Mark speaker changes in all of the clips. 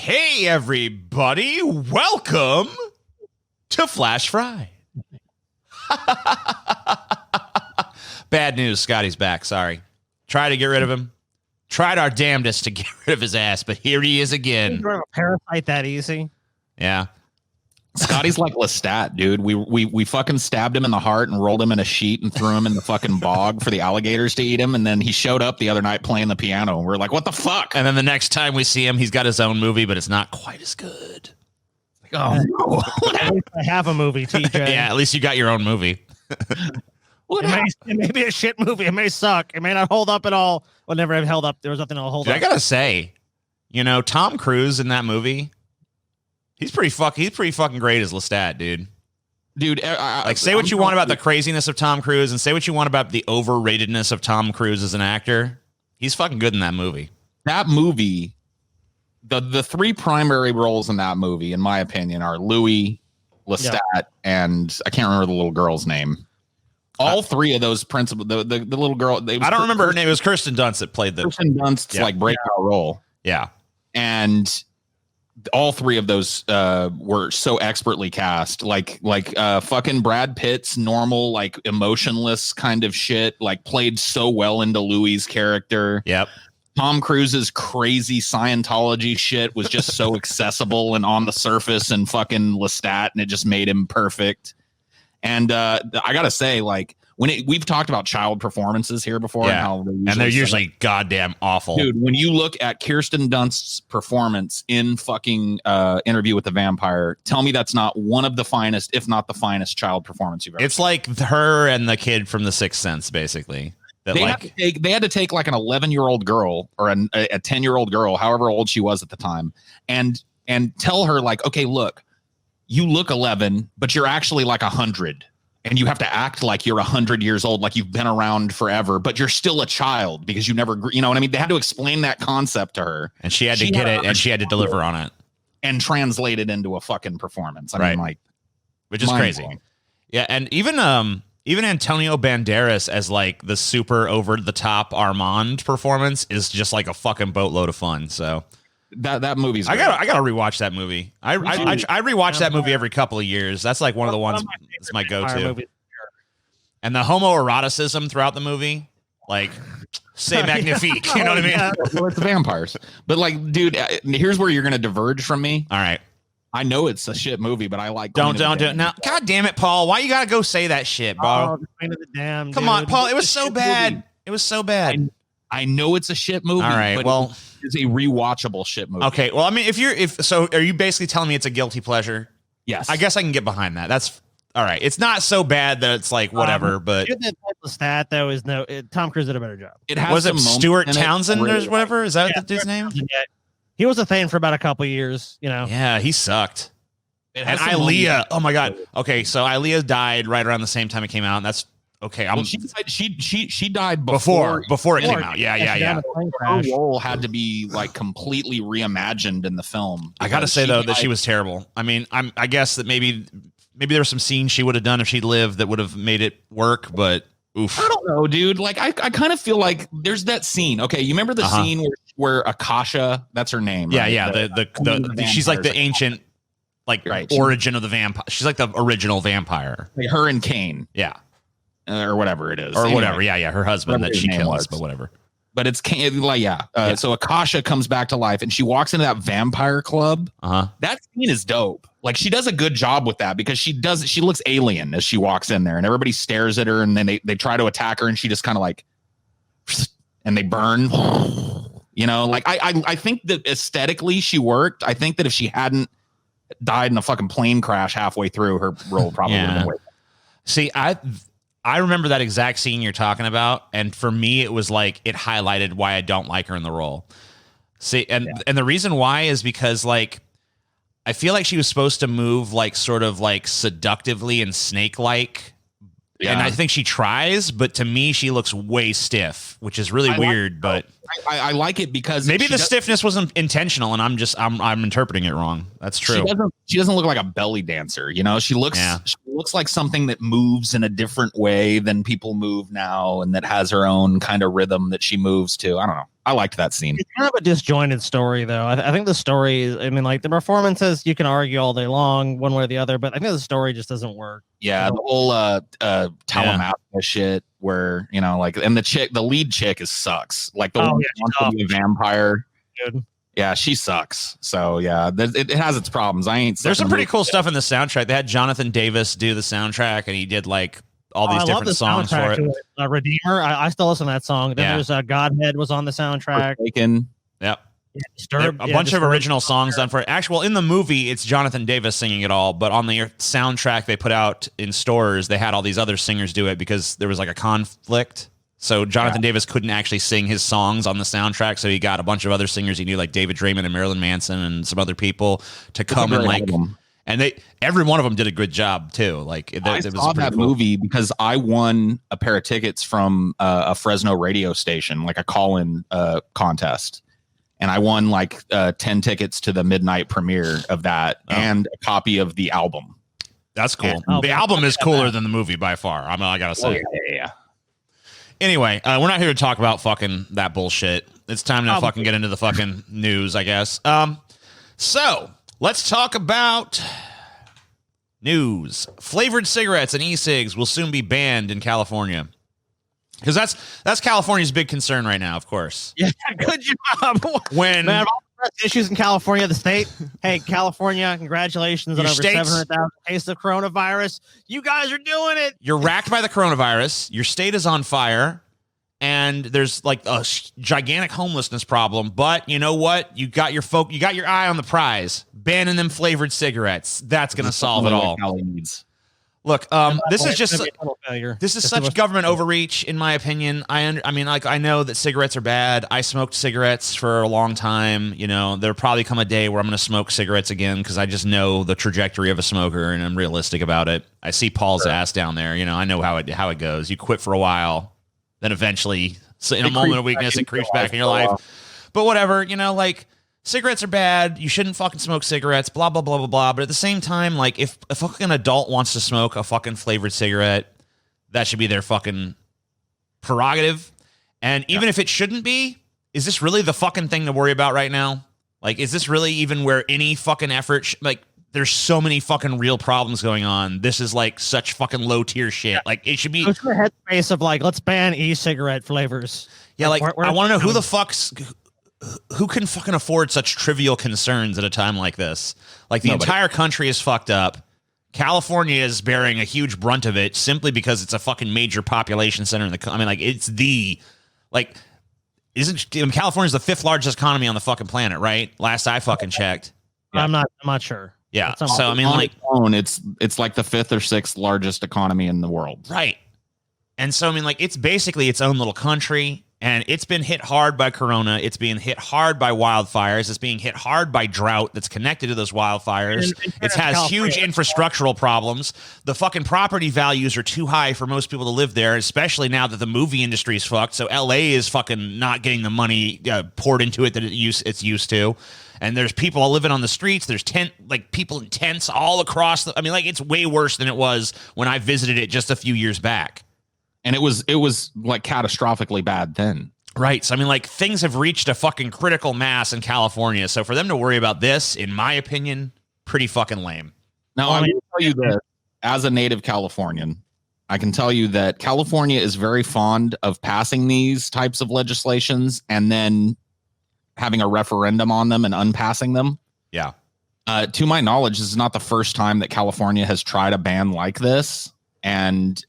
Speaker 1: Hey, everybody. Welcome to Flash Friday. Bad news. Scotty's back. Sorry. Try to get rid of him. Tried our damnedest to get rid of his ass, but here he is again.
Speaker 2: You're a parasite that easy.
Speaker 1: Yeah.
Speaker 3: Scotty's like Lestat, dude. We fucking stabbed him in the heart and rolled him in a sheet and threw him in the fucking bog for the alligators to eat him. And then he showed up the other night playing the piano. And we're like, what the fuck?
Speaker 1: And then the next time we see him, he's got his own movie, but it's not quite as good.
Speaker 3: Like, oh, no.
Speaker 2: At least I have a movie, TJ.
Speaker 1: Yeah, at least you got your own movie.
Speaker 2: It may be a shit movie. It may suck. It may not hold up at all. Well, never have held up. There was nothing to hold up.
Speaker 1: I gotta say, Tom Cruise in that movie, he's pretty fucking great as Lestat, dude.
Speaker 3: Dude,
Speaker 1: say what you want about the craziness of Tom Cruise and say what you want about the overratedness of Tom Cruise as an actor. He's fucking good in that movie.
Speaker 3: That movie, the three primary roles in that movie, in my opinion, are Louis, Lestat, and I can't remember the little girl's name. All three of those principal, the little girl.
Speaker 1: I don't remember her name. It was Kirsten Dunst that played the
Speaker 3: Kirsten Dunst's like breakout role.
Speaker 1: Yeah,
Speaker 3: and all three of those were so expertly cast. Like fucking Brad Pitt's normal, like emotionless kind of shit, like played so well into Louis' character.
Speaker 1: Yep.
Speaker 3: Tom Cruise's crazy Scientology shit was just so accessible and on the surface, and fucking Lestat, and it just made him perfect. And I gotta say, like, we've talked about child performances here before,
Speaker 1: and they're usually goddamn awful,
Speaker 3: dude. When you look at Kirsten Dunst's performance in fucking Interview with the Vampire, tell me that's not one of the finest, if not the finest, child performance you've ever.
Speaker 1: It's like her and the kid from The Sixth Sense, basically.
Speaker 3: They had to take like an 11-year-old girl or a 10-year-old girl, however old she was at the time, and tell her, like, okay, look, you look 11, but you're actually like 100, and you have to act like you're 100 years old, like you've been around forever, but you're still a child because you never, you know what I mean? They had to explain that concept to her,
Speaker 1: and she had to get it, and she had to deliver on it
Speaker 3: and translate it into a fucking performance. I mean, like,
Speaker 1: which is crazy.
Speaker 3: Blowing.
Speaker 1: Yeah, and even Antonio Banderas as like the super over the top Armand performance is just like a fucking boatload of fun. So.
Speaker 3: That movie's
Speaker 1: great. I gotta rewatch that movie. I rewatch that movie every couple of years. That's like one of the ones that's my go-to. And the homoeroticism throughout the movie, like, c'est magnifique. You know what I mean?
Speaker 3: Well, it's vampires. But like, dude, here's where you're gonna diverge from me.
Speaker 1: All right.
Speaker 3: I know it's a shit movie, but I like.
Speaker 1: Don't do it now. God damn it, Paul! Why you gotta go say that shit, bro? Come on, Paul. It was so bad. It was so bad.
Speaker 3: I know it's a shit movie.
Speaker 1: All right,
Speaker 3: but
Speaker 1: well,
Speaker 3: it's a rewatchable shit movie.
Speaker 1: Okay, well, I mean, so, are you basically telling me it's a guilty pleasure?
Speaker 3: Yes,
Speaker 1: I guess I can get behind that. That's all right. It's not so bad that it's like whatever, but
Speaker 2: that stat though is Tom Cruise did a better job.
Speaker 1: Was it Stuart Townsend or whatever? Is that the dude's name?
Speaker 2: He was a thing for about a couple years,
Speaker 1: Yeah, he sucked. And Aaliyah, oh my god. Okay, so Aaliyah died right around the same time it came out, and that's. Okay,
Speaker 3: she died before
Speaker 1: it came out. Yeah.
Speaker 3: Her role had to be like completely reimagined in the film.
Speaker 1: I gotta say though that she was terrible. I mean, I guess that maybe there were some scenes she would have done if she'd lived that would have made it work, but oof.
Speaker 3: I don't know, dude. Like I kind of feel like there's that scene. Okay, you remember the scene where Akasha, that's her name.
Speaker 1: Yeah,
Speaker 3: right?
Speaker 1: yeah. The she's like the ancient origin of the vampire. She's like the original vampire.
Speaker 3: Like her and Kane.
Speaker 1: Yeah.
Speaker 3: Or whatever it is,
Speaker 1: or anyway, whatever. Yeah, her husband that she kills, but whatever.
Speaker 3: But it's like so Akasha comes back to life, and she walks into that vampire club. That scene is dope. Like, she does a good job with that because she looks alien as she walks in there, and everybody stares at her, and then they try to attack her, and she just kind of like, and they burn. Like I think that aesthetically she worked. I think that if she hadn't died in a fucking plane crash halfway through, her role probably would have been way better.
Speaker 1: See, I remember that exact scene you're talking about, and for me, it was like it highlighted why I don't like her in the role. See, and the reason why is because like I feel like she was supposed to move like sort of like seductively and snake-like. Yeah. And I think she tries, but to me, she looks way stiff, which is really weird. But
Speaker 3: I like it because
Speaker 1: maybe the stiffness wasn't intentional, and I'm interpreting it wrong. That's true.
Speaker 3: She doesn't look like a belly dancer. She looks like something that moves in a different way than people move now, and that has her own kind of rhythm that she moves to. I don't know. I liked that scene.
Speaker 2: It's kind of a disjointed story, though. I think the story is, I mean, like the performances, you can argue all day long, one way or the other, but I think the story just doesn't work.
Speaker 3: Yeah, the whole Talamasca shit, where like, and the lead chick sucks. Like the one who wants to be a vampire.
Speaker 2: Dude.
Speaker 3: Yeah, she sucks. So yeah, it has its problems.
Speaker 1: There's some pretty cool stuff in the soundtrack. They had Jonathan Davis do the soundtrack, and he did like all these different songs for it.
Speaker 2: Redeemer, I still listen to that song. Then there's Godhead was on the soundtrack.
Speaker 3: Forsaken.
Speaker 1: Yep.
Speaker 2: Disturbed,
Speaker 1: a bunch of original songs done for it. Actually, in the movie, it's Jonathan Davis singing it all, but on the soundtrack they put out in stores, they had all these other singers do it because there was like a conflict. So Jonathan Davis couldn't actually sing his songs on the soundtrack, so he got a bunch of other singers he knew, like David Draymond and Marilyn Manson and some other people, to come and like. And every one of them did a good job too. Like
Speaker 3: I saw that movie because I won a pair of tickets from a Fresno radio station, like a call-in contest, and I won like 10 tickets to the midnight premiere of that and a copy of the album.
Speaker 1: That's cool. The album is cooler than the movie by far. I gotta say.
Speaker 3: Yeah.
Speaker 1: Anyway, we're not here to talk about fucking that bullshit. It's time to fucking get into the fucking news, I guess. So let's talk about news. Flavored cigarettes and e-cigs will soon be banned in California. Because that's California's big concern right now, of course.
Speaker 2: Yeah, good job.
Speaker 1: When
Speaker 2: issues in California, the state. Hey, California, congratulations on over 700,000 cases of coronavirus. You guys are doing it.
Speaker 1: You're racked by the coronavirus. Your state is on fire. And there's like a gigantic homelessness problem. But you know what? You got your eye on the prize. Banning them flavored cigarettes. That's going to solve it all. Look, this is such government overreach, in my opinion. I mean, like, I know that cigarettes are bad. I smoked cigarettes for a long time. There'll probably come a day where I'm going to smoke cigarettes again because I just know the trajectory of a smoker and I'm realistic about it. I see Paul's ass down there. I know how it goes. You quit for a while, then eventually, in a moment of weakness, it creeps back in your life. But whatever, like. Cigarettes are bad. You shouldn't fucking smoke cigarettes, blah, blah, blah, blah, blah. But at the same time, like, if a fucking adult wants to smoke a fucking flavored cigarette, that should be their fucking prerogative. And even if it shouldn't be, is this really the fucking thing to worry about right now? Like, is this really even where any fucking effort, there's so many fucking real problems going on. This is like such fucking low tier shit. Like, it should be.
Speaker 2: Go to the headspace of like, let's ban e-cigarette flavors.
Speaker 1: Yeah, like, I want to know who can fucking afford such trivial concerns at a time like this? Like, the entire country is fucked up. California is bearing a huge brunt of it simply because it's a fucking major population center in the. I mean, like, it's California's the 5th largest economy on the fucking planet, right? Last I fucking checked.
Speaker 2: Yeah. I'm not sure.
Speaker 1: Yeah. So I mean, like,
Speaker 3: it's like the 5th or 6th largest economy in the world,
Speaker 1: right? And so I mean, like, it's basically its own little country. And it's been hit hard by corona. It's being hit hard by wildfires. It's being hit hard by drought that's connected to those wildfires. It has huge infrastructural problems. The fucking property values are too high for most people to live there, especially now that the movie industry is fucked. So LA is fucking not getting the money poured into it that it's used to. And there's people living on the streets. There's people in tents all across. I mean, like, it's way worse than it was when I visited it just a few years back.
Speaker 3: And it was like catastrophically bad then.
Speaker 1: Right. So, I mean, like, things have reached a fucking critical mass in California. So for them to worry about this, in my opinion, pretty fucking lame.
Speaker 3: Now, I will tell you this, as a native Californian, I can tell you that California is very fond of passing these types of legislations and then having a referendum on them and unpassing them.
Speaker 1: Yeah.
Speaker 3: To my knowledge, this is not the first time that California has tried a ban like this. And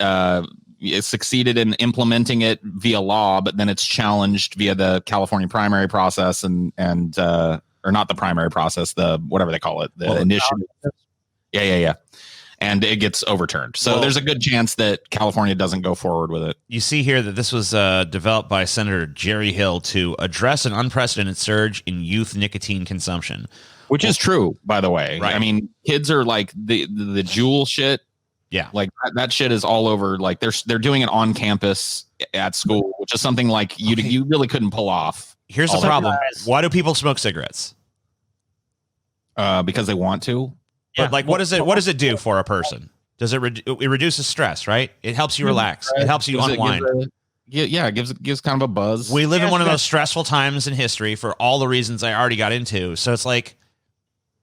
Speaker 3: it succeeded in implementing it via law, but then it's challenged via the California primary process or not the primary process, the whatever they call it, the initiative. Yeah. And it gets overturned. So there's a good chance that California doesn't go forward with it.
Speaker 1: You see here that this was developed by Senator Jerry Hill to address an unprecedented surge in youth nicotine consumption.
Speaker 3: Which is true, by the way.
Speaker 1: Right.
Speaker 3: I mean, kids are like the Juul shit.
Speaker 1: Yeah,
Speaker 3: like that shit is all over. Like they're doing it on campus at school, which is something like you really couldn't pull off.
Speaker 1: Here's the problem: why do people smoke cigarettes?
Speaker 3: Because they want to.
Speaker 1: But like, what does it do for a person? Does it reduces stress? Right? It helps you relax. It helps you unwind.
Speaker 3: Yeah, it gives kind of a buzz.
Speaker 1: We live in one of the most stressful times in history for all the reasons I already got into. So it's like,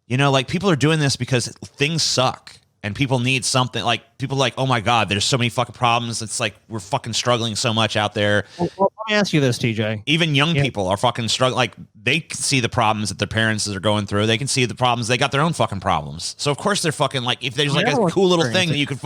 Speaker 1: like people are doing this because things suck and people need something. Like people are like, oh my God, there's so many fucking problems. It's like we're fucking struggling so much out there.
Speaker 2: Well, let me ask you this, TJ.
Speaker 1: Even young people are fucking struggling. Like they can see the problems that their parents are going through. They can see the problems. They got their own fucking problems. So of course they're fucking like, if there's like a cool little thing that you can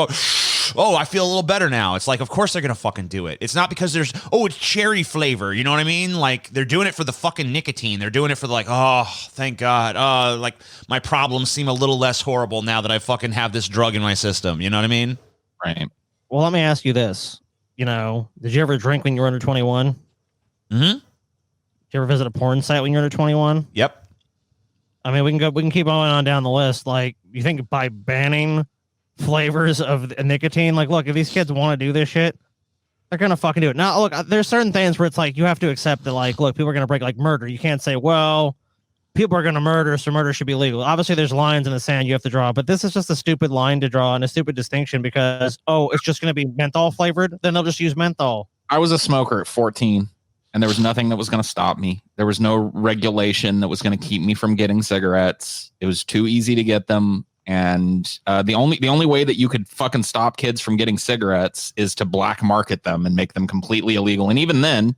Speaker 1: I feel a little better now. It's like, of course they're going to fucking do it. It's not because it's cherry flavor. You know what I mean? Like they're doing it for the fucking nicotine. They're doing it for thank God. Like my problems seem a little less horrible now that I fucking have this drug in my system. You know what I mean?
Speaker 3: Right.
Speaker 2: Well, let me ask you this. Did you ever drink when you were under 21?
Speaker 1: Mm-hmm.
Speaker 2: Did you ever visit a porn site when you were under 21?
Speaker 1: Yep.
Speaker 2: I mean, we can keep going on down the list. Like, you think by banning flavors of nicotine, like, look, if these kids want to do this shit, they're gonna fucking do it. Now, look, there's certain things where it's like you have to accept that, like, look, people are gonna break, like murder. You can't say, well, people are gonna murder, so murder should be legal. Obviously, there's lines in the sand you have to draw, but this is just a stupid line to draw and a stupid distinction because it's just gonna be menthol flavored. Then they'll just use menthol.
Speaker 3: I was a smoker at 14. And there was nothing that was going to stop me. There was no regulation that was going to keep me from getting cigarettes. It was too easy to get them. And the only way that you could fucking stop kids from getting cigarettes is to black market them and make them completely illegal. And even then,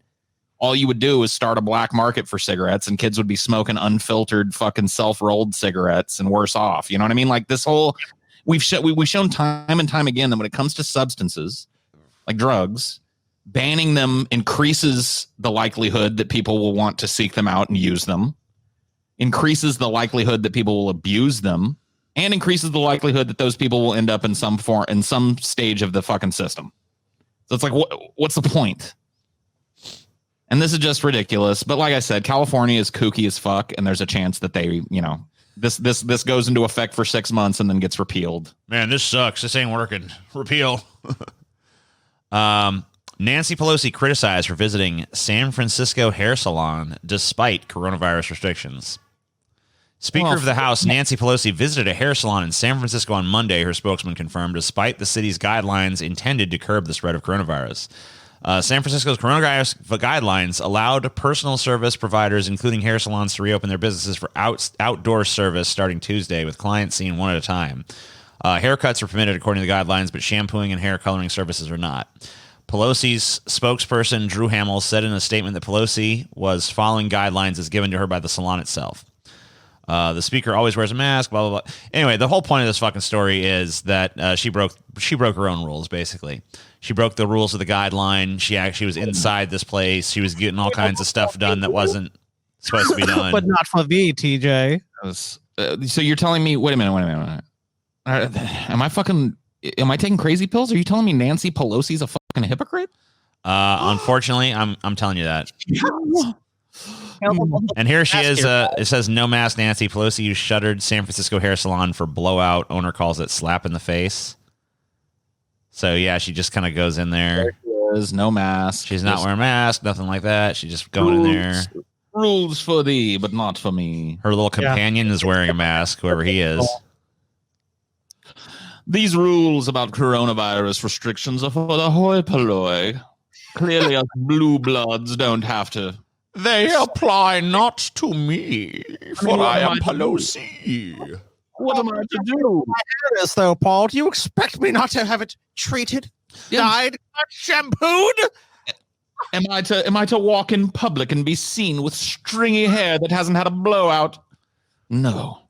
Speaker 3: all you would do is start a black market for cigarettes and kids would be smoking unfiltered fucking self-rolled cigarettes and worse off. You know what I mean? Like this whole, we've shown time and time again that when it comes to substances like drugs, banning them increases the likelihood that people will want to seek them out and use them, increases the likelihood that people will abuse them, and increases the likelihood that those people will end up in some stage of the fucking system. So it's like, what's the point? And this is just ridiculous. But like I said, California is kooky as fuck, and there's a chance that they, this goes into effect for 6 months and then gets repealed.
Speaker 1: Man, this sucks. This ain't working. Repeal. Nancy Pelosi criticized for visiting San Francisco hair salon despite coronavirus restrictions. Speaker of the House Nancy Pelosi visited a hair salon in San Francisco on Monday, her spokesman confirmed, despite the city's guidelines intended to curb the spread of coronavirus. San Francisco's coronavirus guidelines allowed personal service providers, including hair salons, to reopen their businesses for outdoor service starting Tuesday, with clients seen one at a time. Haircuts are permitted according to the guidelines, but shampooing and hair coloring services are not. Pelosi's spokesperson, Drew Hamill, said in a statement that Pelosi was following guidelines as given to her by the salon itself. The speaker always wears a mask, blah, blah, blah. Anyway, the whole point of this fucking story is that she broke her own rules, basically. She broke the rules of the guideline. She actually was inside this place. She was getting all kinds of stuff done that wasn't supposed to be done.
Speaker 2: But not for me, TJ.
Speaker 3: So you're telling me, wait a minute. Am I taking crazy pills? Are you telling me Nancy Pelosi's a fucking hypocrite?
Speaker 1: Unfortunately, I'm telling you that. And here she is. It says no mask Nancy Pelosi. You shuttered San Francisco hair salon for blowout. Owner calls it slap in the face. So yeah, she just kind of goes in there.
Speaker 3: There's no mask.
Speaker 1: She's not wearing a mask, nothing like that. She's just going in there.
Speaker 3: Rules for thee, but not for me.
Speaker 1: Her little companion is wearing a mask, whoever he is.
Speaker 3: These rules about coronavirus restrictions are for the hoi polloi. Clearly, us blue bloods don't have to.
Speaker 1: They apply not to me, for I am Pelosi.
Speaker 3: What am I to do?
Speaker 2: This though, Paul. Do you expect me not to have it treated, dyed, shampooed?
Speaker 3: Am I to walk in public and be seen with stringy hair that hasn't had a blowout? No.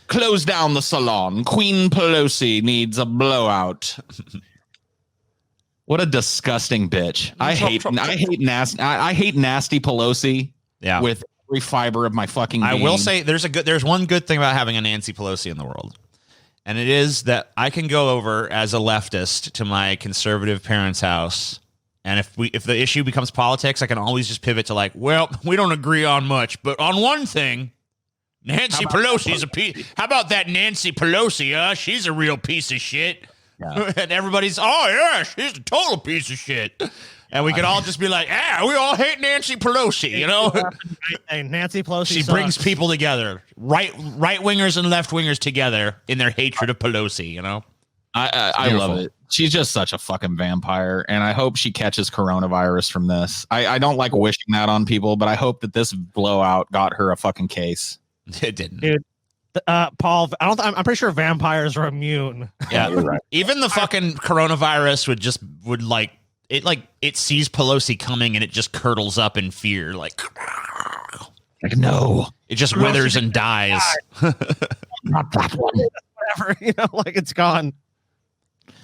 Speaker 3: Close down the salon. Queen Pelosi needs a blowout. What a disgusting bitch. I hate nasty Pelosi.
Speaker 1: Yeah.
Speaker 3: With every fiber of my fucking being.
Speaker 1: I will say there's one good thing about having a Nancy Pelosi in the world. And it is that I can go over as a leftist to my conservative parents' house. And if the issue becomes politics, I can always just pivot to like, well, we don't agree on much, but on one thing, Nancy Pelosi's a piece. How about that Nancy Pelosi? She's a real piece of shit. Yeah. And everybody's, oh yeah, she's a total piece of shit. And we could all just be like, we all hate Nancy Pelosi, you know?
Speaker 2: Hey, Nancy Pelosi.
Speaker 1: She brings people together, right wingers and left wingers together in their hatred of Pelosi, you know?
Speaker 3: I love it. She's just such a fucking vampire, and I hope she catches coronavirus from this. I don't like wishing that on people, but I hope that this blowout got her a fucking case.
Speaker 1: It didn't,
Speaker 2: dude. Paul, I'm pretty sure vampires are immune.
Speaker 1: Yeah, you're right. Even the fucking coronavirus it sees Pelosi coming and it just curdles up in fear, like no, it just withers and dies.
Speaker 2: Not that one. Whatever, like it's gone.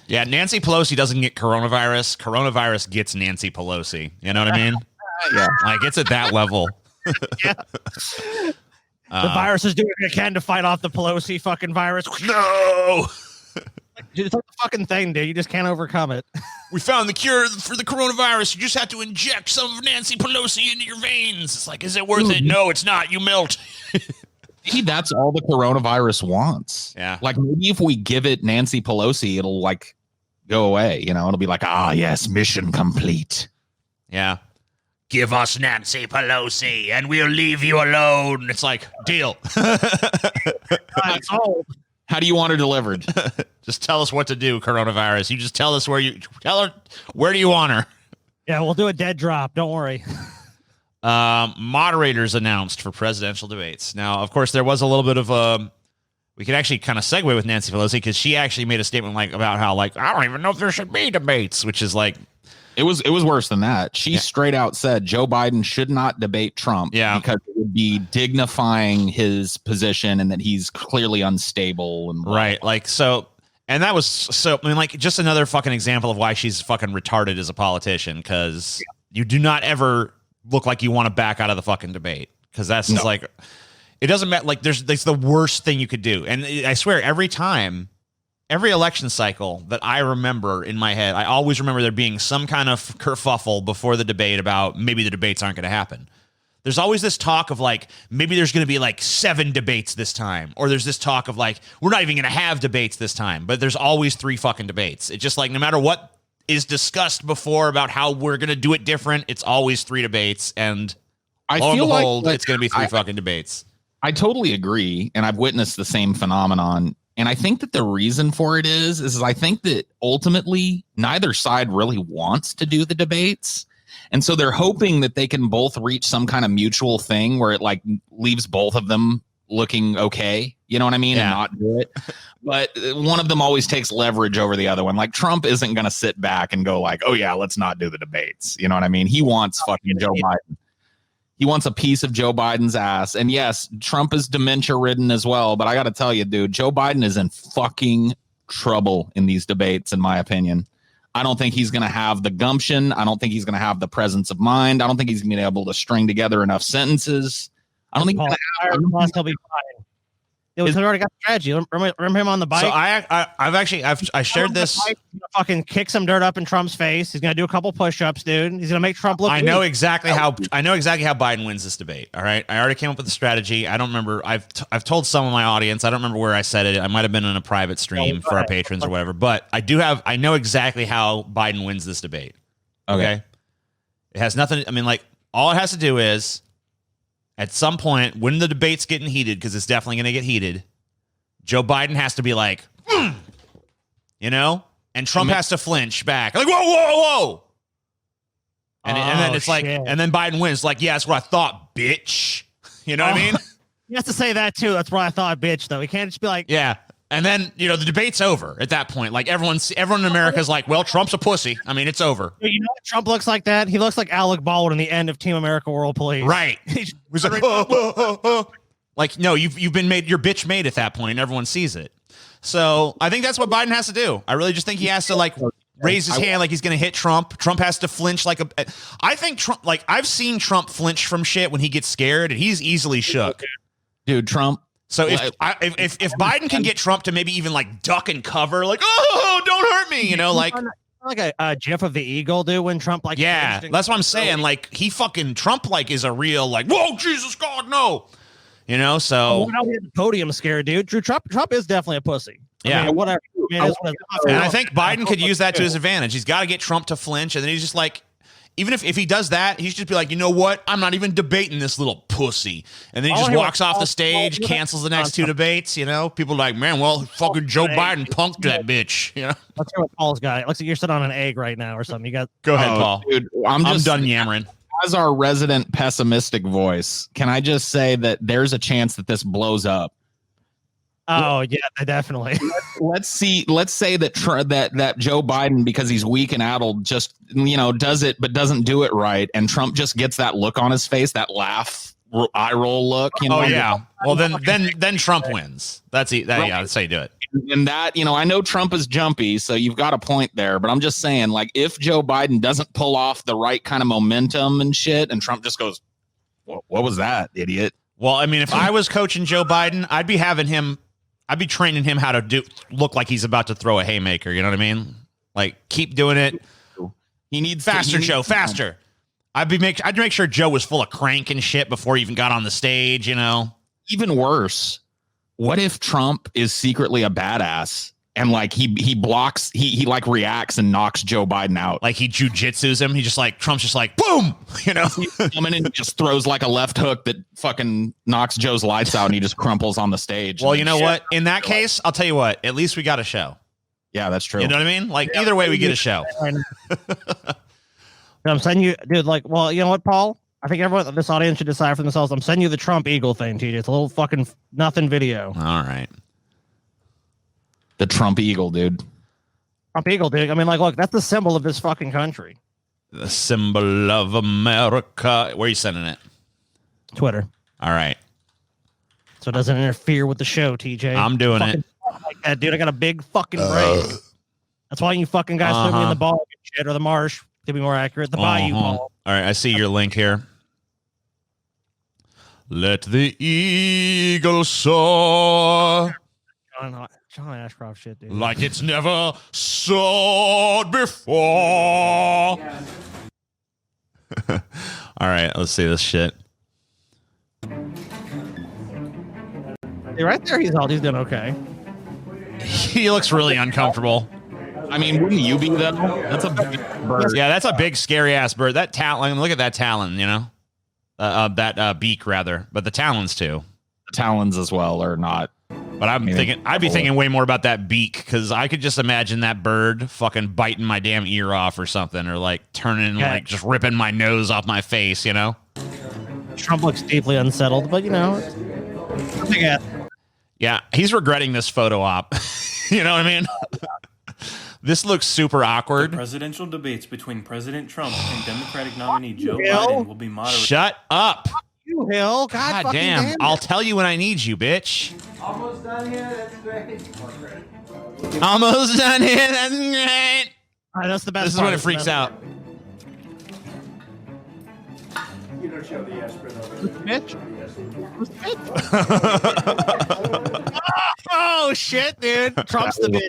Speaker 1: Yeah, Nancy Pelosi doesn't get coronavirus. Coronavirus gets Nancy Pelosi. You know what I mean?
Speaker 2: Yeah,
Speaker 1: like it's at that level.
Speaker 2: Yeah. The virus is doing what it can to fight off the Pelosi fucking virus.
Speaker 1: No.
Speaker 2: Dude, it's like the fucking thing, dude. You just can't overcome it.
Speaker 1: We found the cure for the coronavirus. You just have to inject some of Nancy Pelosi into your veins. It's like, is it worth it? No, it's not. You melt.
Speaker 3: Maybe that's all the coronavirus wants.
Speaker 1: Yeah.
Speaker 3: Like maybe if we give it Nancy Pelosi, it'll like go away. It'll be like, yes, mission complete.
Speaker 1: Yeah. Give us Nancy Pelosi and we'll leave you alone. It's like, deal.
Speaker 3: How do you want her delivered?
Speaker 1: Just tell us what to do, coronavirus. You just tell us where do you want her?
Speaker 2: Yeah, we'll do a dead drop. Don't worry.
Speaker 1: Moderators announced for presidential debates. Now, of course, there was a little bit of we could actually kind of segue with Nancy Pelosi because she actually made a statement about how I don't even know if there should be debates, which is like,
Speaker 3: it was worse than that. She straight out said Joe Biden should not debate Trump because it would be dignifying his position and that he's clearly unstable and
Speaker 1: right. Like, so, and that was so, just another fucking example of why she's fucking retarded as a politician, because you do not ever look like you want to back out of the fucking debate, because that's just like, it doesn't matter. Like, there's the worst thing you could do. And I swear, every election cycle that I remember in my head, I always remember there being some kind of kerfuffle before the debate about maybe the debates aren't going to happen. There's always this talk of like, maybe there's going to be like 7 debates this time. Or there's this talk of like, we're not even going to have debates this time. But there's always 3 fucking debates. It's just like, no matter what is discussed before about how we're going to do it different, it's always 3 debades. And lo and behold, it's going to be 3 fucking debates.
Speaker 3: I totally agree. And I've witnessed the same phenomenon. And I think that the reason for it is I think that ultimately neither side really wants to do the debates. And so they're hoping that they can both reach some kind of mutual thing where it like leaves both of them looking okay. You know what I mean?
Speaker 1: Yeah.
Speaker 3: And not do it. But one of them always takes leverage over the other one. Like Trump isn't going to sit back and go like, oh yeah, let's not do the debates. You know what I mean? He wants fucking Joe Biden. He wants a piece of Joe Biden's ass. And yes, Trump is dementia ridden as well. But I got to tell you, dude, Joe Biden is in fucking trouble in these debates, in my opinion. I don't think he's going to have the gumption. I don't think he's going to have the presence of mind. I don't think he's going to be able to string together enough sentences. I don't think
Speaker 2: he'll be fine. He's already got the strategy. Remember him on the bike?
Speaker 1: So I shared this.
Speaker 2: He's gonna fucking kick some dirt up in Trump's face. He's gonna do a couple push-ups, dude. He's gonna make Trump look.
Speaker 1: I know exactly how Biden wins this debate. All right, I already came up with the strategy. I don't remember. I've told some of my audience. I don't remember where I said it. I might have been in a private stream for our patrons or whatever. But I know exactly how Biden wins this debate. Okay, it has nothing. All it has to do is, at some point, when the debate's getting heated, because it's definitely going to get heated, Joe Biden has to be like, and Trump has to flinch back. Like, whoa, whoa, whoa. And then it's like, and then Biden wins. Like, yeah, that's what I thought, bitch. You know what I mean?
Speaker 2: He has to say that, too. That's what I thought, bitch, though. He can't just be like,
Speaker 1: yeah. And then, the debate's over at that point. Like, everyone in America is like, well, Trump's a pussy. It's over.
Speaker 2: You know what Trump looks like that? He looks like Alec Baldwin in the end of Team America World Police.
Speaker 1: Right. He's like, oh. Like, no, you've been made, your bitch made at that point, and everyone sees it. So I think that's what Biden has to do. I really just think he has to, like, raise his hand like he's going to hit Trump. Trump has to flinch I think Trump, like, I've seen Trump flinch from shit when he gets scared, and he's easily shook.
Speaker 3: Dude, Trump.
Speaker 1: So if Biden can get Trump to maybe even like duck and cover, like, oh, don't hurt me,
Speaker 2: like a gif of the eagle, dude, when Trump like,
Speaker 1: yeah, that's what I'm saying. Like Trump like is a real like, whoa, Jesus God, no, so
Speaker 2: the podium scared, dude. Trump is definitely a pussy.
Speaker 1: Yeah,
Speaker 2: whatever.
Speaker 1: And I think Biden could use that to his advantage. He's got to get Trump to flinch, and then he's just like, even if he does that, he should just be like, you know what? I'm not even debating this little pussy. And then he just walks off the stage, cancels the next 2 debates. You know, people are like, man, well, fucking Joe Biden punked that bitch. You know,
Speaker 2: let's hear what Paul's got. It looks like you're sitting on an egg right now or something. You got.
Speaker 1: Go ahead, Paul.
Speaker 3: Dude, I'm done yammering. As our resident pessimistic voice, can I just say that there's a chance that this blows up?
Speaker 2: Oh yeah, definitely.
Speaker 3: Let's say that that Joe Biden, because he's weak and addled, just does it but doesn't do it right, and Trump just gets that look on his face, that laugh, eye roll look.
Speaker 1: Oh yeah. Well then Trump wins. That's right. Yeah, that's how you do it.
Speaker 3: And that, I know Trump is jumpy, so you've got a point there. But I'm just saying, like, if Joe Biden doesn't pull off the right kind of momentum and shit, and Trump just goes, what was that, idiot?
Speaker 1: Well, I mean, if I was coaching Joe Biden, I'd be training him how to look like he's about to throw a haymaker. You know what I mean? Like, keep doing it.
Speaker 3: He needs
Speaker 1: faster, Joe, faster. I'd make sure Joe was full of crank and shit before he even got on the stage.
Speaker 3: Even worse. What if Trump is secretly a badass and like he blocks, he like reacts and knocks Joe Biden out?
Speaker 1: Like he jujitsus him. Trump's just like, boom,
Speaker 3: He's coming in and just throws like a left hook that fucking knocks Joe's lights out and he just crumples on the stage.
Speaker 1: Well, you know what? In that case, I'll tell you what, at least we got a show.
Speaker 3: Yeah, that's true.
Speaker 1: You know what I mean? Like either way, we get a show.
Speaker 2: I'm sending you, dude, like, well, you know what, Paul? I think everyone in this audience should decide for themselves. I'm sending you the Trump Eagle thing, TJ. It's a little fucking nothing video.
Speaker 1: All right.
Speaker 3: The Trump Eagle, dude.
Speaker 2: Trump Eagle, dude. I mean, like, look, that's the symbol of this fucking country.
Speaker 1: The symbol of America. Where are you sending it?
Speaker 2: Twitter.
Speaker 1: All right.
Speaker 2: So it doesn't interfere with the show, TJ.
Speaker 1: I'm doing it.
Speaker 2: Like that, dude. I got a big fucking brain. That's why you fucking guys put me in the bog and shit, or the marsh, to be more accurate. The bayou, Paul.
Speaker 1: All right, I see your link here. Let the eagle soar.
Speaker 2: John Ashcroft shit, dude.
Speaker 1: Like it's never soared before. All right, let's see this shit.
Speaker 2: Hey, right there, he's doing okay.
Speaker 1: He looks really uncomfortable.
Speaker 3: I mean, wouldn't you be though? That's a big bird.
Speaker 1: Yeah, that's a big, scary ass bird. That talon, look at that talon, that beak rather, but the talons too.
Speaker 3: The talons as well are not.
Speaker 1: But I'd be thinking way more about that beak, because I could just imagine that bird fucking biting my damn ear off or something, or like turning, like just ripping my nose off my face,
Speaker 2: Trump looks deeply unsettled, but
Speaker 1: yeah, he's regretting this photo op. You know what I mean? This looks super awkward.
Speaker 4: The presidential debates between President Trump and Democratic nominee Joe Biden will be moderated.
Speaker 1: Shut up.
Speaker 2: You, Hill. God
Speaker 1: damn. I'll tell you when I need you, bitch.
Speaker 5: Almost done here. That's great.
Speaker 1: Almost done here. That's great.
Speaker 2: All right, that's the best.
Speaker 1: This is when it freaks out.
Speaker 5: You don't show the aspirin over
Speaker 2: Bitch. Oh shit, dude! Trump's the bitch.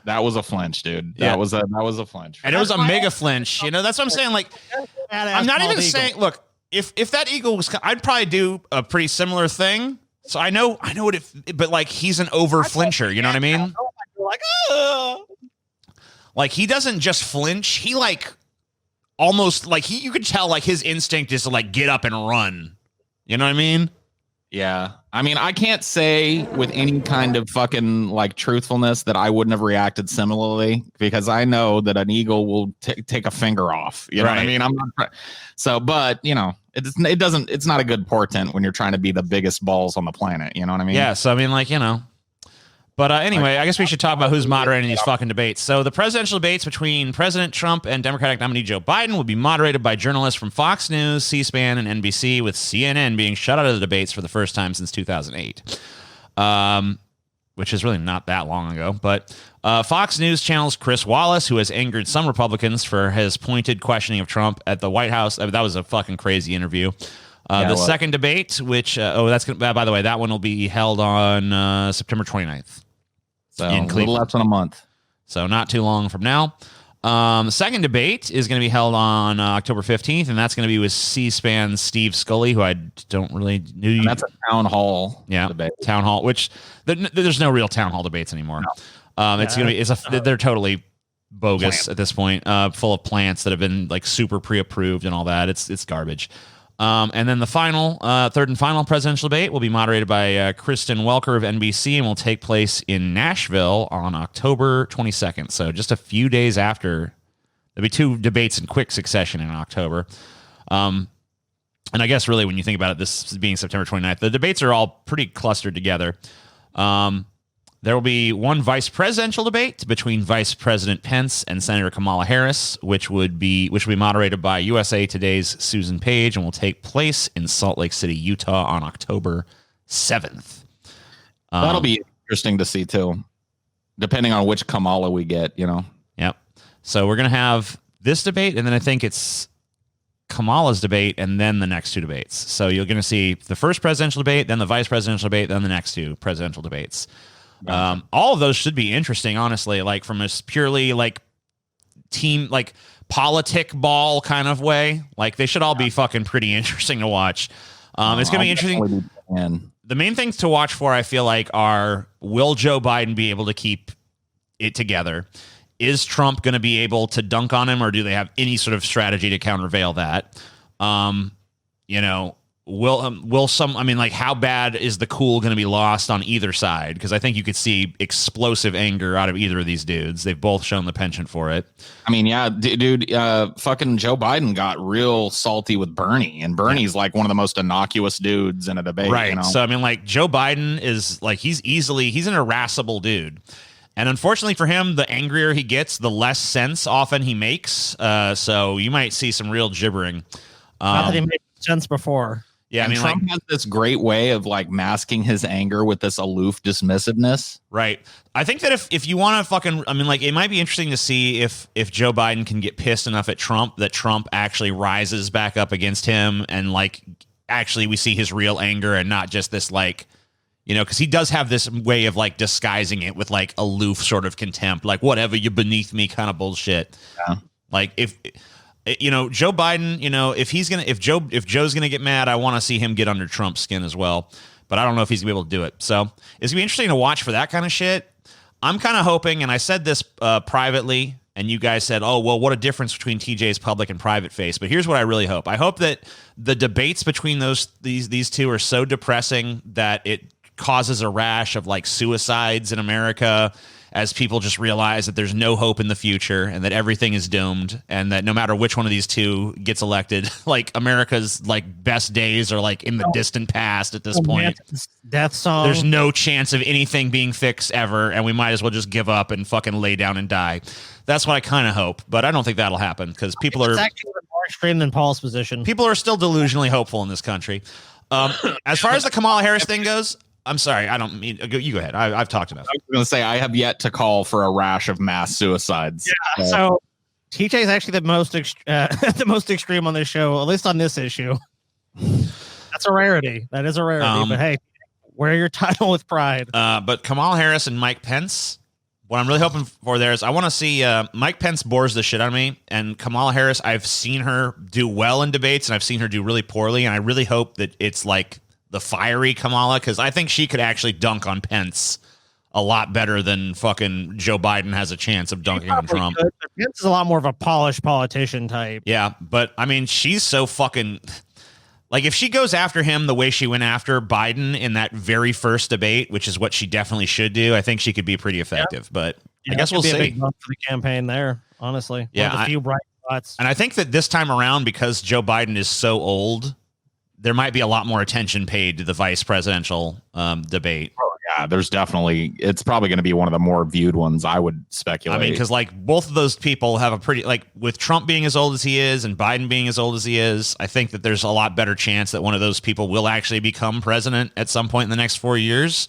Speaker 3: That was a flinch, dude. That was a flinch.
Speaker 1: And it was a mega flinch. That's what I'm saying. Like, I'm not even saying. Look, if that eagle was, I'd probably do a pretty similar thing. So I know what it. But like, he's an over flincher. You know what I mean? Like he doesn't just flinch. He like almost like you could tell like his instinct is to like get up and run. You know what I mean?
Speaker 3: Yeah. I mean, I can't say with any kind of fucking like truthfulness that I wouldn't have reacted similarly, because I know that an eagle will take a finger off. You know what I mean? I'm not so, but it's not a good portent when you're trying to be the biggest balls on the planet. You know what I mean?
Speaker 1: Yeah. So I mean, like, But anyway, I guess we should talk about who's moderating these fucking debates. So the presidential debates between President Trump and Democratic nominee Joe Biden will be moderated by journalists from Fox News, C-SPAN, and NBC, with CNN being shut out of the debates for the first time since 2008, which is really not that long ago. But Fox News channel's Chris Wallace, who has angered some Republicans for his pointed questioning of Trump at the White House. That was a fucking crazy interview. The second debate, which, by the way, that one will be held on September 29th.
Speaker 3: So a little less than a month.
Speaker 1: So not too long from now. The second debate is going to be held on October 15th, and that's going to be with C-SPAN's Steve Scully, who I don't really know.
Speaker 3: And that's a town hall debate.
Speaker 1: Town hall, which there's no real town hall debates anymore. No. It's going to be, they're totally bogus at this point, full of plants that have been like super pre-approved and all that. It's garbage. And then the final, third and final presidential debate will be moderated by Kristen Welker of NBC and will take place in Nashville on October 22nd. So just a few days after. There'll be 2 debates in quick succession in October. And I guess really when you think about it, this being September 29th, the debates are all pretty clustered together. There will be one vice presidential debate between Vice President Pence and Senator Kamala Harris, which will be moderated by USA Today's Susan Page and will take place in Salt Lake City, Utah on October 7th.
Speaker 3: That'll be interesting to see too, depending on which Kamala we get, Yep.
Speaker 1: So we're going to have this debate, and then I think it's Kamala's debate, and then the next 2 debates. So you're going to see the first presidential debate, then the vice presidential debate, then the next 2 presidential debates. All of those should be interesting, honestly, like from a purely like team, like politic ball kind of way. Like they should all be fucking pretty interesting to watch. It's going to be interesting. The main things to watch for, I feel like, are will Joe Biden be able to keep it together? Is Trump going to be able to dunk on him, or do they have any sort of strategy to countervail that? Will some, I mean, like, how bad is the cool going to be lost on either side? Because I think you could see explosive anger out of either of these dudes. They've both shown the penchant for it.
Speaker 3: I mean, yeah, dude, fucking Joe Biden got real salty with Bernie, and Bernie's like one of the most innocuous dudes in a debate.
Speaker 1: Right. So, I mean, like, Joe Biden is like, he's an irascible dude. And unfortunately for him, the angrier he gets, the less sense often he makes. So you might see some real gibbering.
Speaker 2: Not that he made sense before.
Speaker 1: Yeah,
Speaker 3: and Trump has this great way of like masking his anger with this aloof dismissiveness.
Speaker 1: Right. I think that if you want to fucking, I mean, like, it might be interesting to see if Joe Biden can get pissed enough at Trump that Trump actually rises back up against him, and like actually we see his real anger and not just this like, because he does have this way of like disguising it with like aloof sort of contempt, like whatever, you're beneath me kind of bullshit. Yeah. Like if Joe Biden, if Joe's gonna get mad, I want to see him get under Trump's skin as well. But I don't know if he's gonna be able to do it. So it's gonna be interesting to watch for that kind of shit. I'm kind of hoping, and I said this privately, and you guys said, "Oh, well, what a difference between TJ's public and private face." But here's what I really hope: I hope that the debates between these 2 are so depressing that it causes a rash of like suicides in America, as people just realize that there's no hope in the future and that everything is doomed, and that no matter which one of these 2 gets elected, like America's like best days are like in the distant past at this point.
Speaker 2: Death song.
Speaker 1: There's no chance of anything being fixed ever, and we might as well just give up and fucking lay down and die. That's what I kind of hope, but I don't think that'll happen because people are
Speaker 2: actually more extreme than Paul's position.
Speaker 1: People are still delusionally hopeful in this country. As far as the Kamala Harris thing goes, I'm sorry, I don't mean you go ahead. I've talked enough.
Speaker 3: I was going to say I have yet to call for a rash of mass suicides.
Speaker 2: Yeah, so TJ is actually the most extreme on this show, at least on this issue. That's a rarity. That is a rarity. But hey, wear your title with pride.
Speaker 1: But Kamala Harris and Mike Pence. What I'm really hoping for there is I want to see Mike Pence bores the shit out of me, and Kamala Harris, I've seen her do well in debates, and I've seen her do really poorly, and I really hope that it's like the fiery Kamala, because I think she could actually dunk on Pence a lot better than fucking Joe Biden has a chance of dunking on Trump.
Speaker 2: Pence is a lot more of a polished politician type.
Speaker 1: Yeah, but I mean, she's so fucking... Like, if she goes after him the way she went after Biden in that very first debate, which is what she definitely should do, I think she could be pretty effective. Yeah. But I guess we'll see. A big bump for the
Speaker 2: campaign there, honestly.
Speaker 1: Yeah,
Speaker 2: a few bright spots.
Speaker 1: And I think that this time around, because Joe Biden is so old, there might be a lot more attention paid to the vice presidential debate.
Speaker 3: Oh, yeah, there's definitely, it's probably going to be one of the more viewed ones, I would speculate.
Speaker 1: I mean, because like both of those people have a pretty, like with Trump being as old as he is and Biden being as old as he is, I think that there's a lot better chance that one of those people will actually become president at some point in the next 4 years.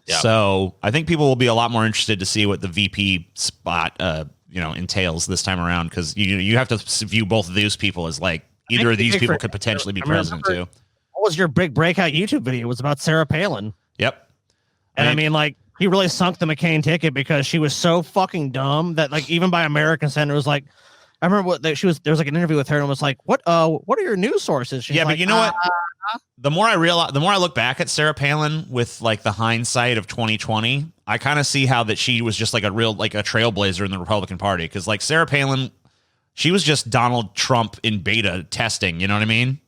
Speaker 1: Yep. So I think people will be a lot more interested to see what the VP spot, entails this time around, because you have to view both of those people as like either of these people could potentially be president too.
Speaker 2: What was your big breakout YouTube video? It was about Sarah Palin.
Speaker 1: Yep.
Speaker 2: And I mean, like, he really sunk the McCain ticket because she was so fucking dumb that, like, even by American standards, was like, I remember there was like an interview with her and was like, what are your news sources? She's
Speaker 1: yeah,
Speaker 2: like,
Speaker 1: but you know what? the more I look back at Sarah Palin with like the hindsight of 2020, I kind of see how that she was just like a trailblazer in the Republican Party. Because like Sarah Palin, she was just Donald Trump in beta testing. You know what I mean?